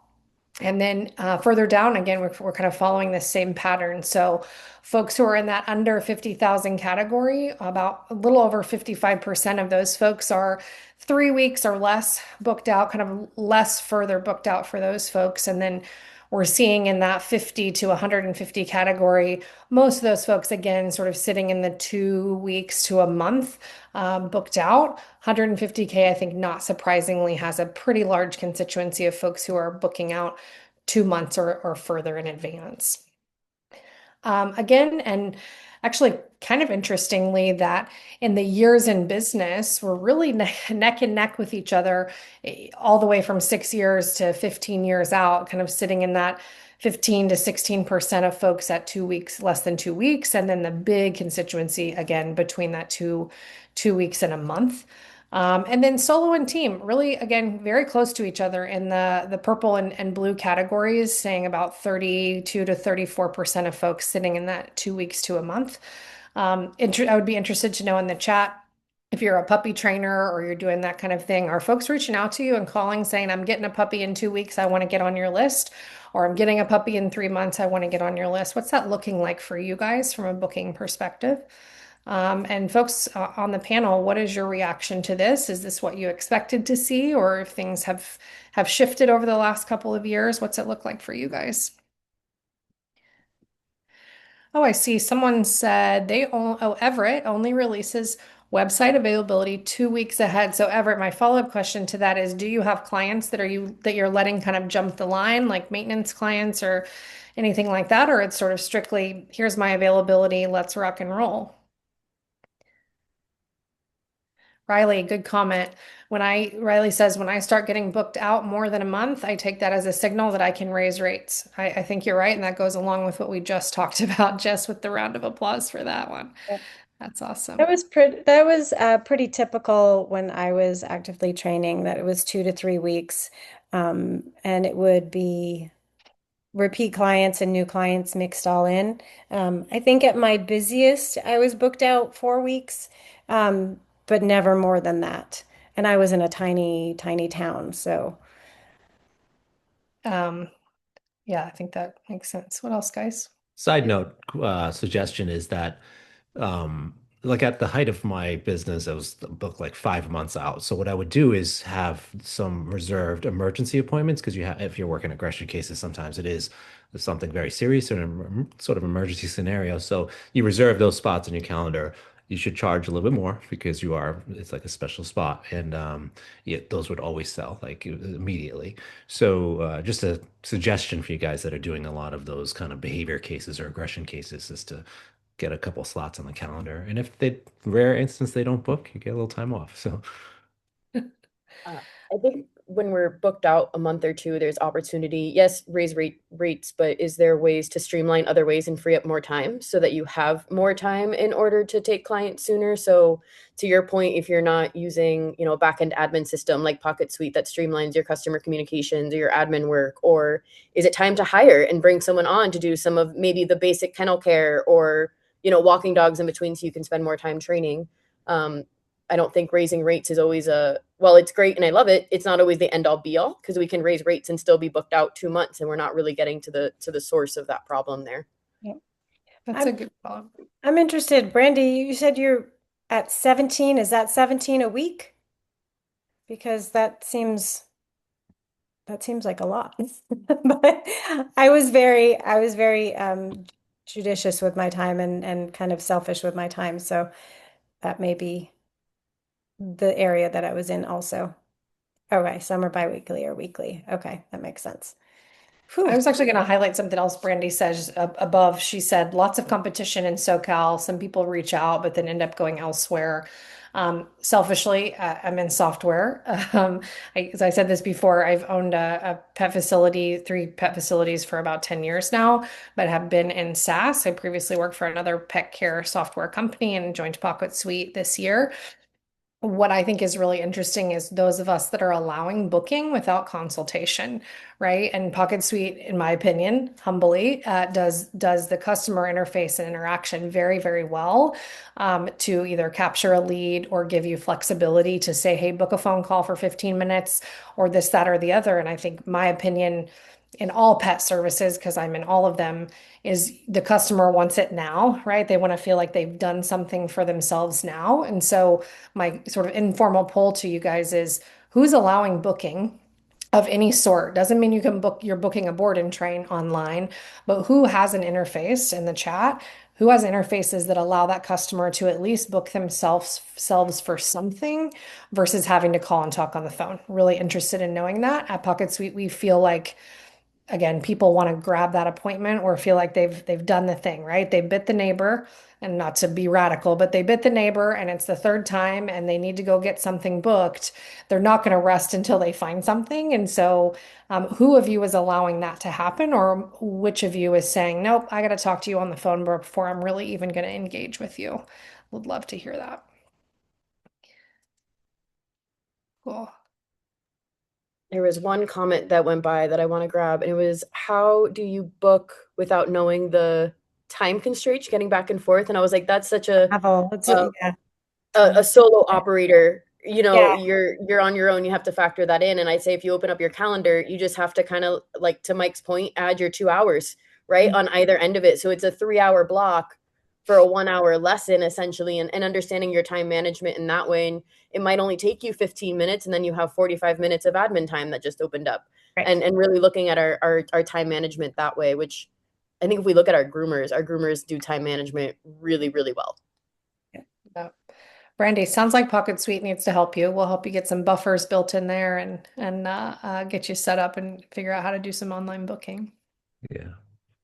And then further down, again, we're kind of following this same pattern. So folks who are in that under 50,000 category, about a little over 55% of those folks are 3 weeks or less booked out, kind of less further booked out for those folks. And then we're seeing in that 50 to 150 category, most of those folks, again, sort of sitting in the 2 weeks to a month booked out. 150K, I think, not surprisingly, has a pretty large constituency of folks who are booking out 2 months or further in advance. Again, and actually, kind of interestingly, that in the years in business, we're really neck and neck with each other, all the way from 6 years to 15 years out, kind of sitting in that 15 to 16% of folks at 2 weeks, less than 2 weeks, and then the big constituency again between that two weeks and a month. And then solo and team, really, again, very close to each other in the purple and blue categories, saying about 32 to 34% of folks sitting in that 2 weeks to a month. I would be interested to know in the chat if you're a puppy trainer or you're doing that kind of thing. Are folks reaching out to you and calling saying, I'm getting a puppy in 2 weeks, I want to get on your list? Or I'm getting a puppy in 3 months, I want to get on your list. What's that looking like for you guys from a booking perspective? And folks on the panel, what is your reaction to this? Is this what you expected to see, or if things have shifted over the last couple of years? What's it look like for you guys? Oh, I see. Someone said Everett only releases website availability 2 weeks ahead. So Everett, my follow-up question to that is, do you have clients that you're letting kind of jump the line, like maintenance clients or anything like that, or it's sort of strictly, here's my availability, let's rock and roll? Riley, good comment. Riley says, when I start getting booked out more than a month, I take that as a signal that I can raise rates. I think you're right. And that goes along with what we just talked about, just with the round of applause for that one. Yeah. That's awesome. That was pretty typical when I was actively training, that it was 2 to 3 weeks. And it would be repeat clients and new clients mixed all in. I think at my busiest, I was booked out 4 weeks, but never more than that. And I was in a tiny, tiny town. So, Um, yeah, I think that makes sense. What else, guys? Side note, suggestion is that, um, like at the height of my business, I was booked like 5 months out. So what I would do is have some reserved emergency appointments because if you're working aggression cases, sometimes it is something very serious or an sort of emergency scenario. So you reserve those spots in your calendar. You should charge a little bit more because it's like a special spot. And yeah, those would always sell like immediately. So just a suggestion for you guys that are doing a lot of those kind of behavior cases or aggression cases is to get a couple slots on the calendar. And if they rare instance they don't book, you get a little time off. So Uh, I think when we're booked out a month or two, there's opportunity. Yes, raise rates, but is there ways to streamline other ways and free up more time so that you have more time in order to take clients sooner? So to your point, if you're not using, a back-end admin system like PocketSuite that streamlines your customer communications or your admin work, or is it time to hire and bring someone on to do some of maybe the basic kennel care or, walking dogs in between so you can spend more time training? Um, I don't think raising rates is always well, it's great and I love it. It's not always the end all be all because we can raise rates and still be booked out 2 months and we're not really getting to the source of that problem there. Yeah. That's a I'm good thought. I'm interested. Brandy, you said you're at 17. Is that 17 a week? Because that seems like a lot. But I was very judicious with my time and kind of selfish with my time. So that may be the area that I was in also. Okay, some are biweekly or weekly. Okay, that makes sense. I Whew. was actually going to highlight something else Brandy says above. She said lots of competition in SoCal. Some people reach out, but then end up going elsewhere. Selfishly, I'm in software. As I said this before, I've owned a pet facility, 3 pet facilities for about 10 years now, but have been in SaaS. I previously worked for another pet care software company and joined PocketSuite this year. What I think is really interesting is those of us that are allowing booking without consultation, right? And PocketSuite, in my opinion, humbly, does the customer interface and interaction very, very well to either capture a lead or give you flexibility to say, hey, book a phone call for 15 minutes or this, that, or the other. And I think my opinion in all pet services, because I'm in all of them, is the customer wants it now, right? They want to feel like they've done something for themselves now. And so my sort of informal poll to you guys is who's allowing booking of any sort? Doesn't mean you can book, you're booking a board and train online, but who has an interface in the chat? Who has interfaces that allow that customer to at least book themselves for something versus having to call and talk on the phone? Really interested in knowing that. At PocketSuite, we feel like again, people want to grab that appointment or feel like they've done the thing, right? They bit the neighbor, and not to be radical, but they bit the neighbor and it's the third time and they need to go get something booked. They're not going to rest until they find something. And so, who of you is allowing that to happen, or which of you is saying, nope, I got to talk to you on the phone before I'm really even going to engage with you? Would love to hear that. Cool. There was one comment that went by that I want to grab, and it was, how do you book without knowing the time constraints, getting back and forth? And I was like, that's such Travel. It's a, yeah. a solo operator, Yeah. you're on your own, you have to factor that in. And I'd say if you open up your calendar, you just have to kind of, like, to Mike's point, add your 2 hours right on either end of it, so it's a 3 hour block for a 1 hour lesson essentially, and understanding your time management in that way. And it might only take you 15 minutes and then you have 45 minutes of admin time that just opened up, Right. and really looking at our time management that way, which I think if we look at our groomers do time management really, really well. Yeah. Brandy, sounds like PocketSuite needs to help you. We'll help you get some buffers built in there and get you set up and figure out how to do some online booking. yeah.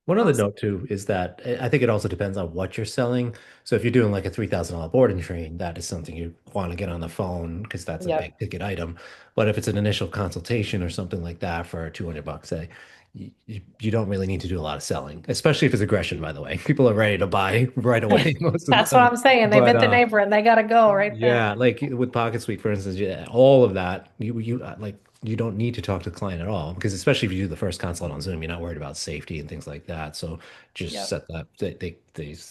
One other Awesome. note too is that I think it also depends on what you're selling. So if you're doing like a $3,000 board and train, that is something you want to get on the phone because that's a Yep. big ticket item. But if it's an initial consultation or something like that for $200, say, you don't really need to do a lot of selling, especially if it's aggression, by the way. People are ready to buy right away most of the That's what time. I'm saying. They But bit the neighbor and they got to go right there. yeah, like with Pocket Suite, for instance, yeah, all of that, like you don't need to talk to the client at all because especially if you do the first consult on Zoom, you're not worried about safety and things like that. So just Yep. set that they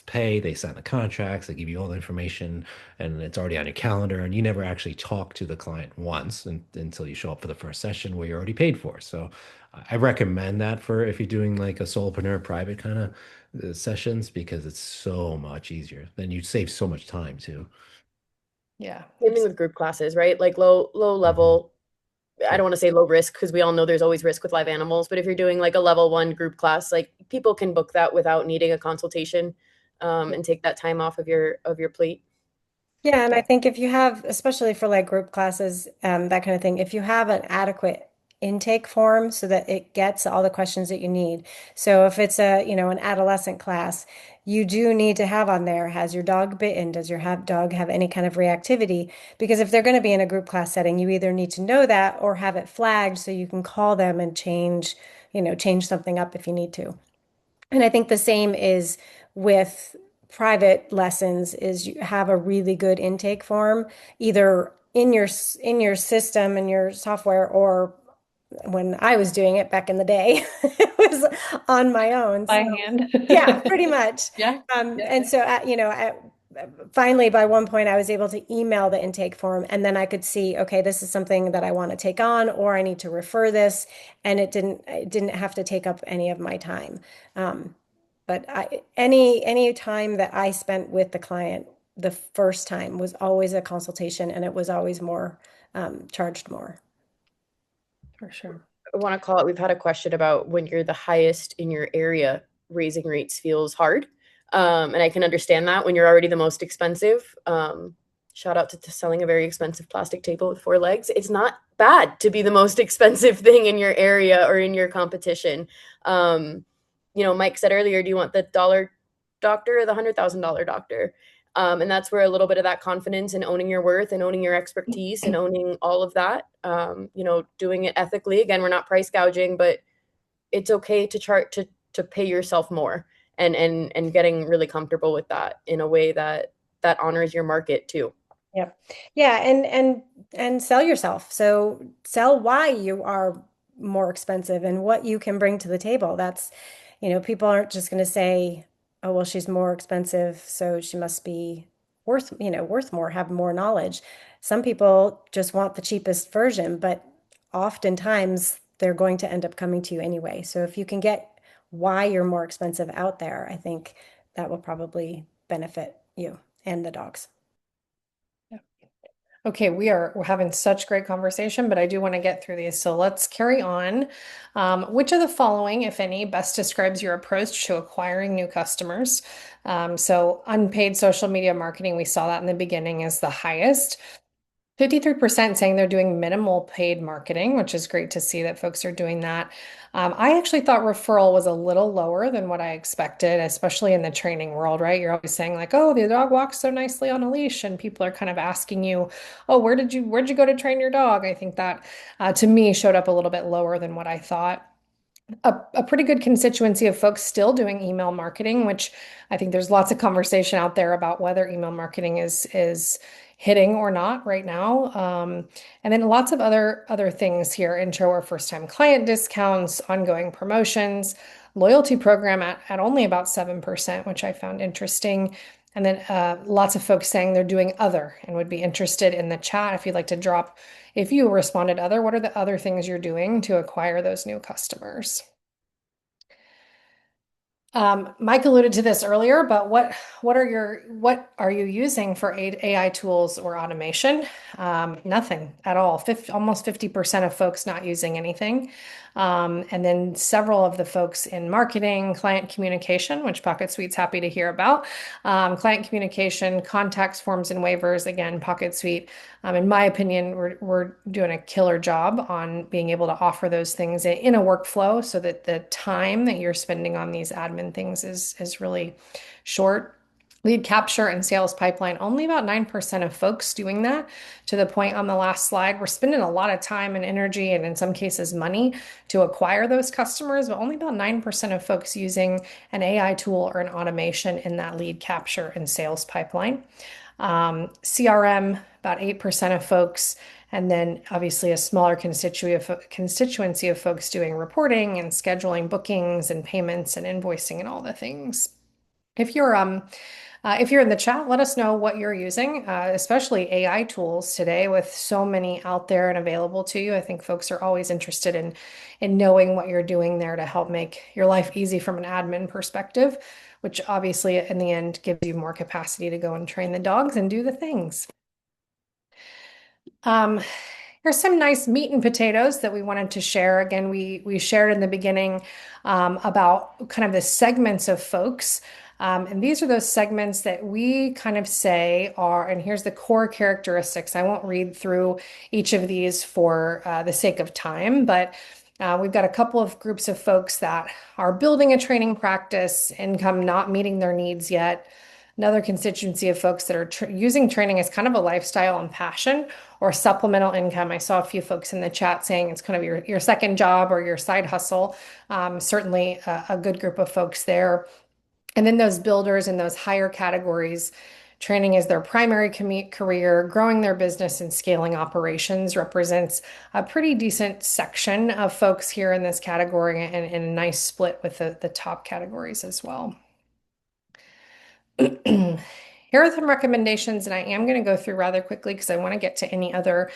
pay, they sign the contracts, they give you all the information, and it's already on your calendar, and you never actually talk to the client once until you show up for the first session where you're already paid for. So I recommend that for if you're doing like a solopreneur private kind of sessions because it's so much easier. Then you save so much time too. Yeah. Same thing with group classes, right? Like low Mhm. level. I Yeah. don't want to say low risk because we all know there's always risk with live animals, but if you're doing like a level one group class, like people can book that without needing a consultation, and take that time off of your plate. Yeah, and I Yeah. think if you have, especially for like group classes, that kind of thing, if you have an adequate intake form so that it gets all the questions that you need. So if it's an adolescent class, you do need to have on there, has your dog bitten? Does your dog have any kind of reactivity? Because if they're going to be in a group class setting, you either need to know that or have it flagged so you can call them and change something up if you need to. And I think the same is with private lessons is you have a really good intake form, either in your system in your software, or when I was doing it back in the day, it was on my own. By So hand. yeah, pretty much. Yeah. Yeah. And so finally, by one point, I was able to email the intake form, and then I could see, okay, this is something that I want to take on, or I need to refer this, and it didn't have to take up any of my time. Um, but any time that I spent with the client, the first time was always a consultation, and it was always more charged more. For sure. I want to call it, we've had a question about when you're the highest in your area, raising rates feels hard. And I can understand that when you're already the most expensive. Shout out to selling a very expensive plastic table with 4 legs. It's not bad to be the most expensive thing in your area or in your competition. Mike said earlier, do you want the dollar doctor or the $100,000 doctor? And that's where a little bit of that confidence and owning your worth and owning your expertise and owning all of that, doing it ethically. Again, we're not price gouging, but it's okay to pay yourself more and getting really comfortable with that in a way that honors your market too. Yep. Yeah, and sell yourself. So sell why you are more expensive and what you can bring to the table. People aren't just going to say, "Oh, well, she's more expensive, so she must be worth more, have more knowledge." Some people just want the cheapest version, but oftentimes they're going to end up coming to you anyway. So if you can get why you're more expensive out there, I think that will probably benefit you and the dogs. Okay, we're having such great conversation, but I do want to get through these. So let's carry on. Which of the following, if any, best describes your approach to acquiring new customers? So unpaid social media marketing, we saw that in the beginning, is the highest. 53% saying they're doing minimal paid marketing, which is great to see that folks are doing that. I actually thought referral was a little lower than what I expected, especially in the training world, right? You're always saying like, oh, the dog walks so nicely on a leash, and people are kind of asking you, oh, where'd you go to train your dog? I think that to me showed up a little bit lower than what I thought. A pretty good constituency of folks still doing email marketing, which I think there's lots of conversation out there about whether email marketing is hitting or not right now. And then lots of other things here: intro or first time client discounts, ongoing promotions, loyalty program at only about 7%, which I found interesting. And then lots of folks saying they're doing other and would be interested in the chat if you'd like to drop. If you responded other, what are the other things you're doing to acquire those new customers? Mike alluded to this earlier, but what are you using for AI tools or automation? Nothing at all. Almost 50% of folks not using anything. And then several of the folks in marketing, client communication, which PocketSuite's happy to hear about. Client communication, contacts, forms, and waivers. Again, PocketSuite, in my opinion, we're doing a killer job on being able to offer those things in a workflow so that the time that you're spending on these admin things is really short. Lead capture and sales pipeline, only about 9% of folks doing that. To the point on the last slide, we're spending a lot of time and energy and in some cases money to acquire those customers, but only about 9% of folks using an AI tool or an automation in that lead capture and sales pipeline. CRM, about 8% of folks, and then obviously a smaller constituency of folks doing reporting and scheduling bookings and payments and invoicing and all the things. If you're in the chat, let us know what you're using, especially AI tools today with so many out there and available to you. I think folks are always interested in knowing what you're doing there to help make your life easy from an admin perspective, which obviously in the end gives you more capacity to go and train the dogs and do the things. Here's some nice meat and potatoes that we wanted to share. Again, we shared in the beginning about kind of the segments of folks And these are those segments that we kind of say are, and here's the core characteristics. I won't read through each of these for the sake of time, but we've got a couple of groups of folks that are building a training practice, income not meeting their needs yet. Another constituency of folks that are using training as kind of a lifestyle and passion or supplemental income. I saw a few folks in the chat saying it's kind of your second job or your side hustle. Certainly a good group of folks there. And then those builders in those higher categories, training is their primary career, growing their business and scaling operations represents a pretty decent section of folks here in this category and a nice split with the top categories as well. Here are some recommendations, and I am going to go through rather quickly because I want to get to any other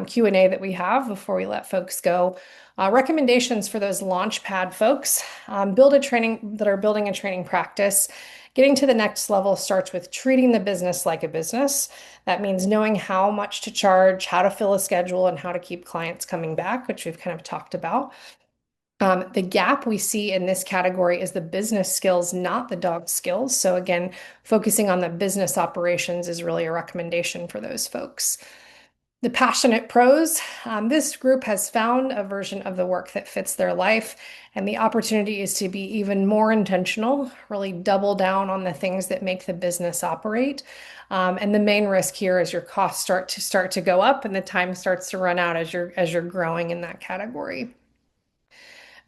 Q&A that we have before we let folks go. Recommendations for those Launchpad folks, that are building a training practice. Getting to the next level starts with treating the business like a business. That means knowing how much to charge, how to fill a schedule, and how to keep clients coming back, which we've kind of talked about. The gap we see in this category is the business skills, not the dog skills. So again, focusing on the business operations is really a recommendation for those folks. The passionate pros, this group has found a version of the work that fits their life, and the opportunity is to be even more intentional, really double down on the things that make the business operate. And the main risk here is your costs start to go up and the time starts to run out as you're growing in that category.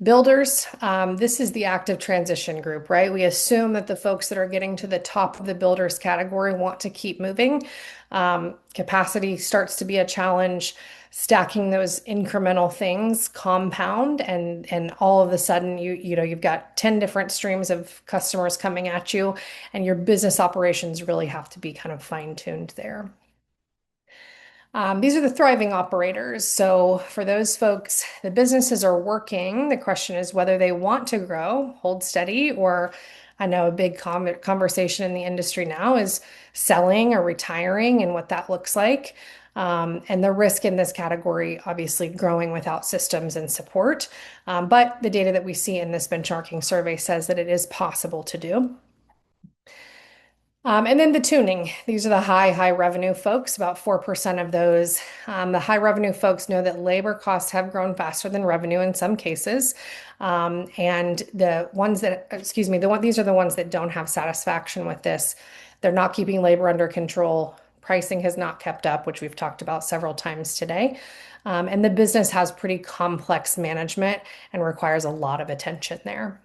Builders, this is the active transition group, right? We assume that the folks that are getting to the top of the builders category want to keep moving. Capacity starts to be a challenge. Stacking those incremental things compound, and all of a sudden you've got 10 different streams of customers coming at you, and your business operations really have to be kind of fine-tuned there. These are the thriving operators. So for those folks, the businesses are working. The question is whether they want to grow, hold steady, or I know a big conversation in the industry now is selling or retiring and what that looks like. And the risk in this category, obviously growing without systems and support. But the data that we see in this benchmarking survey says that it is possible to do. And then the tuning. These are the high revenue folks, about 4% of those. The high revenue folks know that labor costs have grown faster than revenue in some cases. And the ones that, these are the ones that don't have satisfaction with this. They're not keeping labor under control. Pricing has not kept up, which we've talked about several times today. And the business has pretty complex management and requires a lot of attention there.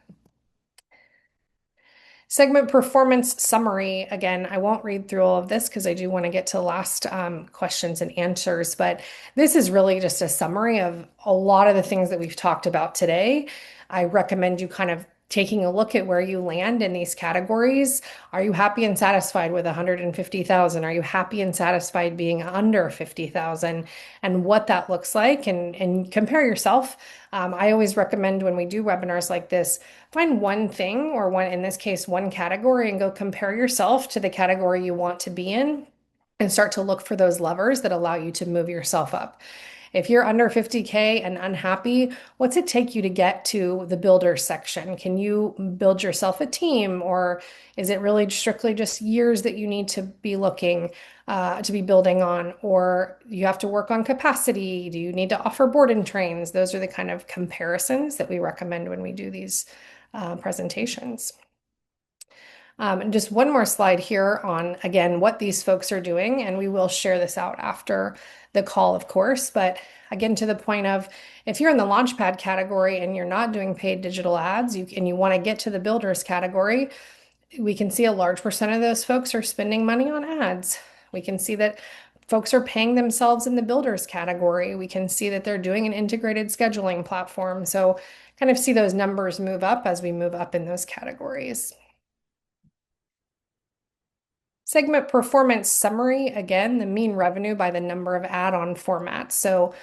Segment performance summary. Again, I won't read through all of this because I do want to get to last questions and answers, but this is really just a summary of a lot of the things that we've talked about today. I recommend you kind of taking a look at where you land in these categories. Are you happy and satisfied with 150,000? Are you happy and satisfied being under 50,000 and what that looks like, and compare yourself. I always recommend when we do webinars like this, find one thing or one, in this case, one category, and go compare yourself to the category you want to be in and start to look for those levers that allow you to move yourself up. If you're under 50K and unhappy, what's it take you to get to the builder section? Can you build yourself a team, or is it really strictly just years that you need to be looking to be building on, or you have to work on capacity? Do you need to offer board and trains? Those are the kind of comparisons that we recommend when we do these presentations. And just one more slide here on, again, what these folks are doing, and we will share this out after the call, of course. But again, to the point of, if you're in the Launchpad category and you're not doing paid digital ads, and you want to get to the builders category, we can see a large percent of those folks are spending money on ads. We can see that folks are paying themselves in the builders category. We can see that they're doing an integrated scheduling platform. So kind of see those numbers move up as we move up in those categories. Segment performance summary, again, the mean revenue by the number of add-on formats. So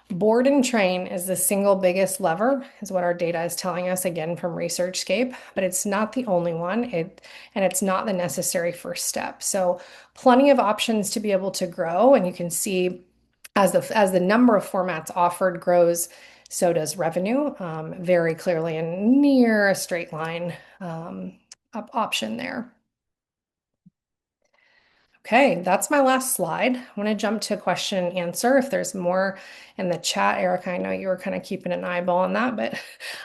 board and train is the single biggest lever, is what our data is telling us, again, from ResearchScape, but it's not the only one, and it's not the necessary first step. So plenty of options to be able to grow, and you can see as the number of formats offered grows, so does revenue, very clearly in near a straight line. option there. Okay, that's my last slide. I want to jump to question and answer. If there's more in the chat, Erica, I know you were kind of keeping an eyeball on that, but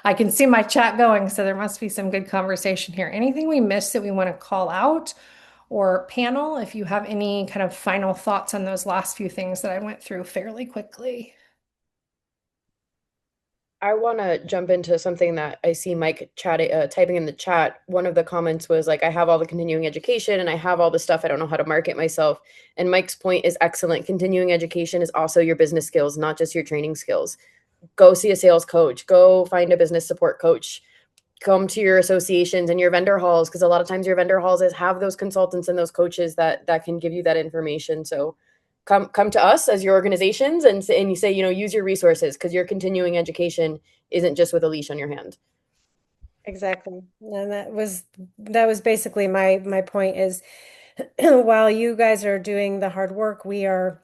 I can see my chat going, so there must be some good conversation here. Anything we missed that we want to call out? Or panel, if you have any kind of final thoughts on those last few things that I went through fairly quickly. I want to jump into something that I see Mike typing in the chat. One of the comments was like, I have all the continuing education and I have all the stuff. I don't know how to market myself. And Mike's point is excellent. Continuing education is also your business skills, not just your training skills. Go see a sales coach, go find a business support coach, come to your associations and your vendor halls, because a lot of times your vendor halls have those consultants and those coaches that can give you that information. So come to us as your organizations and you say, use your resources, because your continuing education isn't just with a leash on your hand. Exactly. And that was basically my point is while you guys are doing the hard work, we are,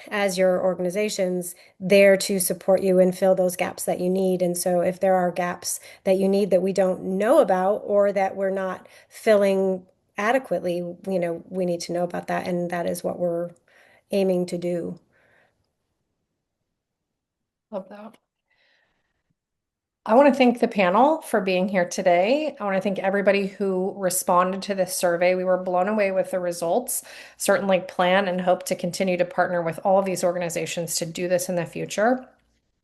as your organizations, there to support you and fill those gaps that you need. And so if there are gaps that you need that we don't know about or that we're not filling adequately, we need to know about that. And that is what we're aiming to do. Love that. I want to thank the panel for being here today. I want to thank everybody who responded to this survey. We were blown away with the results. Certainly plan and hope to continue to partner with all of these organizations to do this in the future.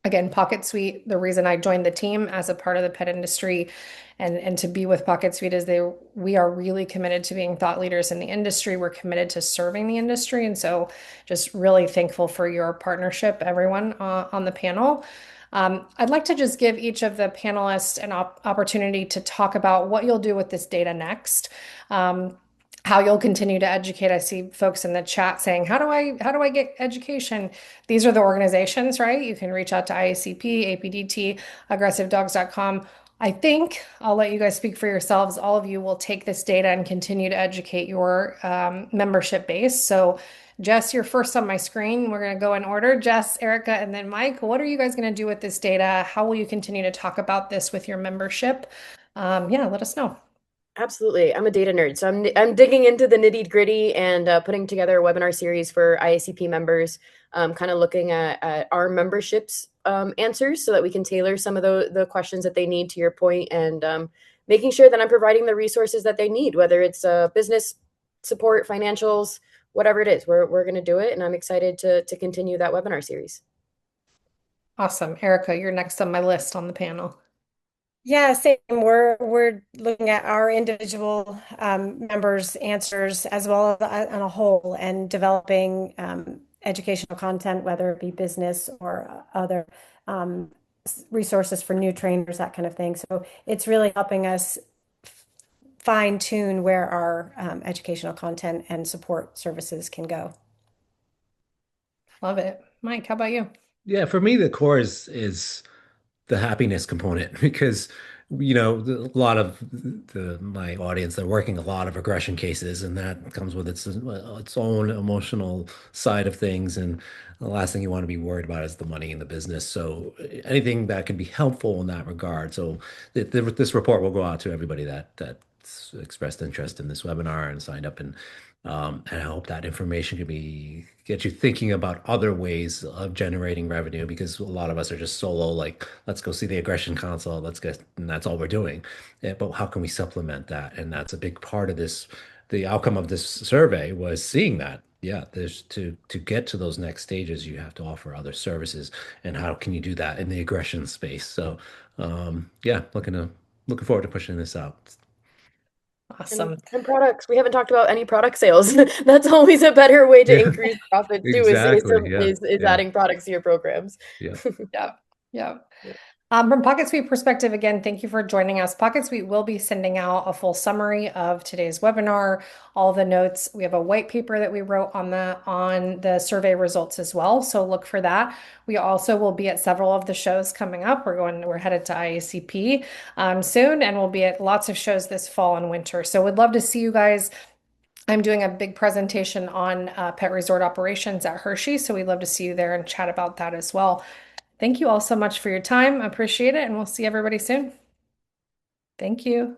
Again, PocketSuite, the reason I joined the team as a part of the pet industry and to be with PocketSuite is we are really committed to being thought leaders in the industry. We're committed to serving the industry. And so just really thankful for your partnership, everyone on the panel. I'd like to just give each of the panelists an opportunity to talk about what you'll do with this data next. How you'll continue to educate. I see folks in the chat saying, how do I get education? These are the organizations, right? You can reach out to IACP, APDT, aggressivedogs.com. I think I'll let you guys speak for yourselves. All of you will take this data and continue to educate your membership base. So Jess, you're first on my screen. We're going to go in order. Jess, Erica, and then Mike. What are you guys going to do with this data? How will you continue to talk about this with your membership? Yeah, let us know. Absolutely. I'm a data nerd. So I'm digging into the nitty gritty and putting together a webinar series for IACP members, kind of looking at our memberships answers so that we can tailor some of the questions that they need, to your point, and making sure that I'm providing the resources that they need, whether it's business support, financials, whatever it is. We're going to do it. And I'm excited to continue that webinar series. Awesome. Erica, you're next on my list on the panel. Yeah, same. We're looking at our individual members' answers as well as on a whole, and developing educational content, whether it be business or other resources for new trainers, that kind of thing. So it's really helping us fine tune where our educational content and support services can go. Love it. Mike, how about you? Yeah, for me, the core is the happiness component because a lot of my audience, they're working a lot of aggression cases, and that comes with its own emotional side of things. And the last thing you want to be worried about is the money in the business. So anything that can be helpful in that regard. So this report will go out to everybody that's expressed interest in this webinar and signed up, and I hope that information could get you thinking about other ways of generating revenue, because a lot of us are just solo, like, let's go see the aggression console, and that's all we're doing. But how can we supplement that? And that's a big part of this. The outcome of this survey was seeing that, yeah, there's to get to those next stages, you have to offer other services. And how can you do that in the aggression space? So, yeah, looking forward to pushing this out. Awesome. And products. We haven't talked about any product sales. That's always a better way to Yeah, increase profit too, exactly. Yeah, is yeah, adding products to your programs. yeah. Yeah. Yeah. Yeah. From PocketSuite perspective, again, thank you for joining us. PocketSuite will be sending out a full summary of today's webinar, all the notes. We have a white paper that we wrote on the survey results as well. So look for that. We also will be at several of the shows coming up. We're headed to IACP soon, and we'll be at lots of shows this fall and winter. So we'd love to see you guys. I'm doing a big presentation on pet resort operations at Hershey. So we'd love to see you there and chat about that as well. Thank you all so much for your time. I appreciate it, and we'll see everybody soon. Thank you.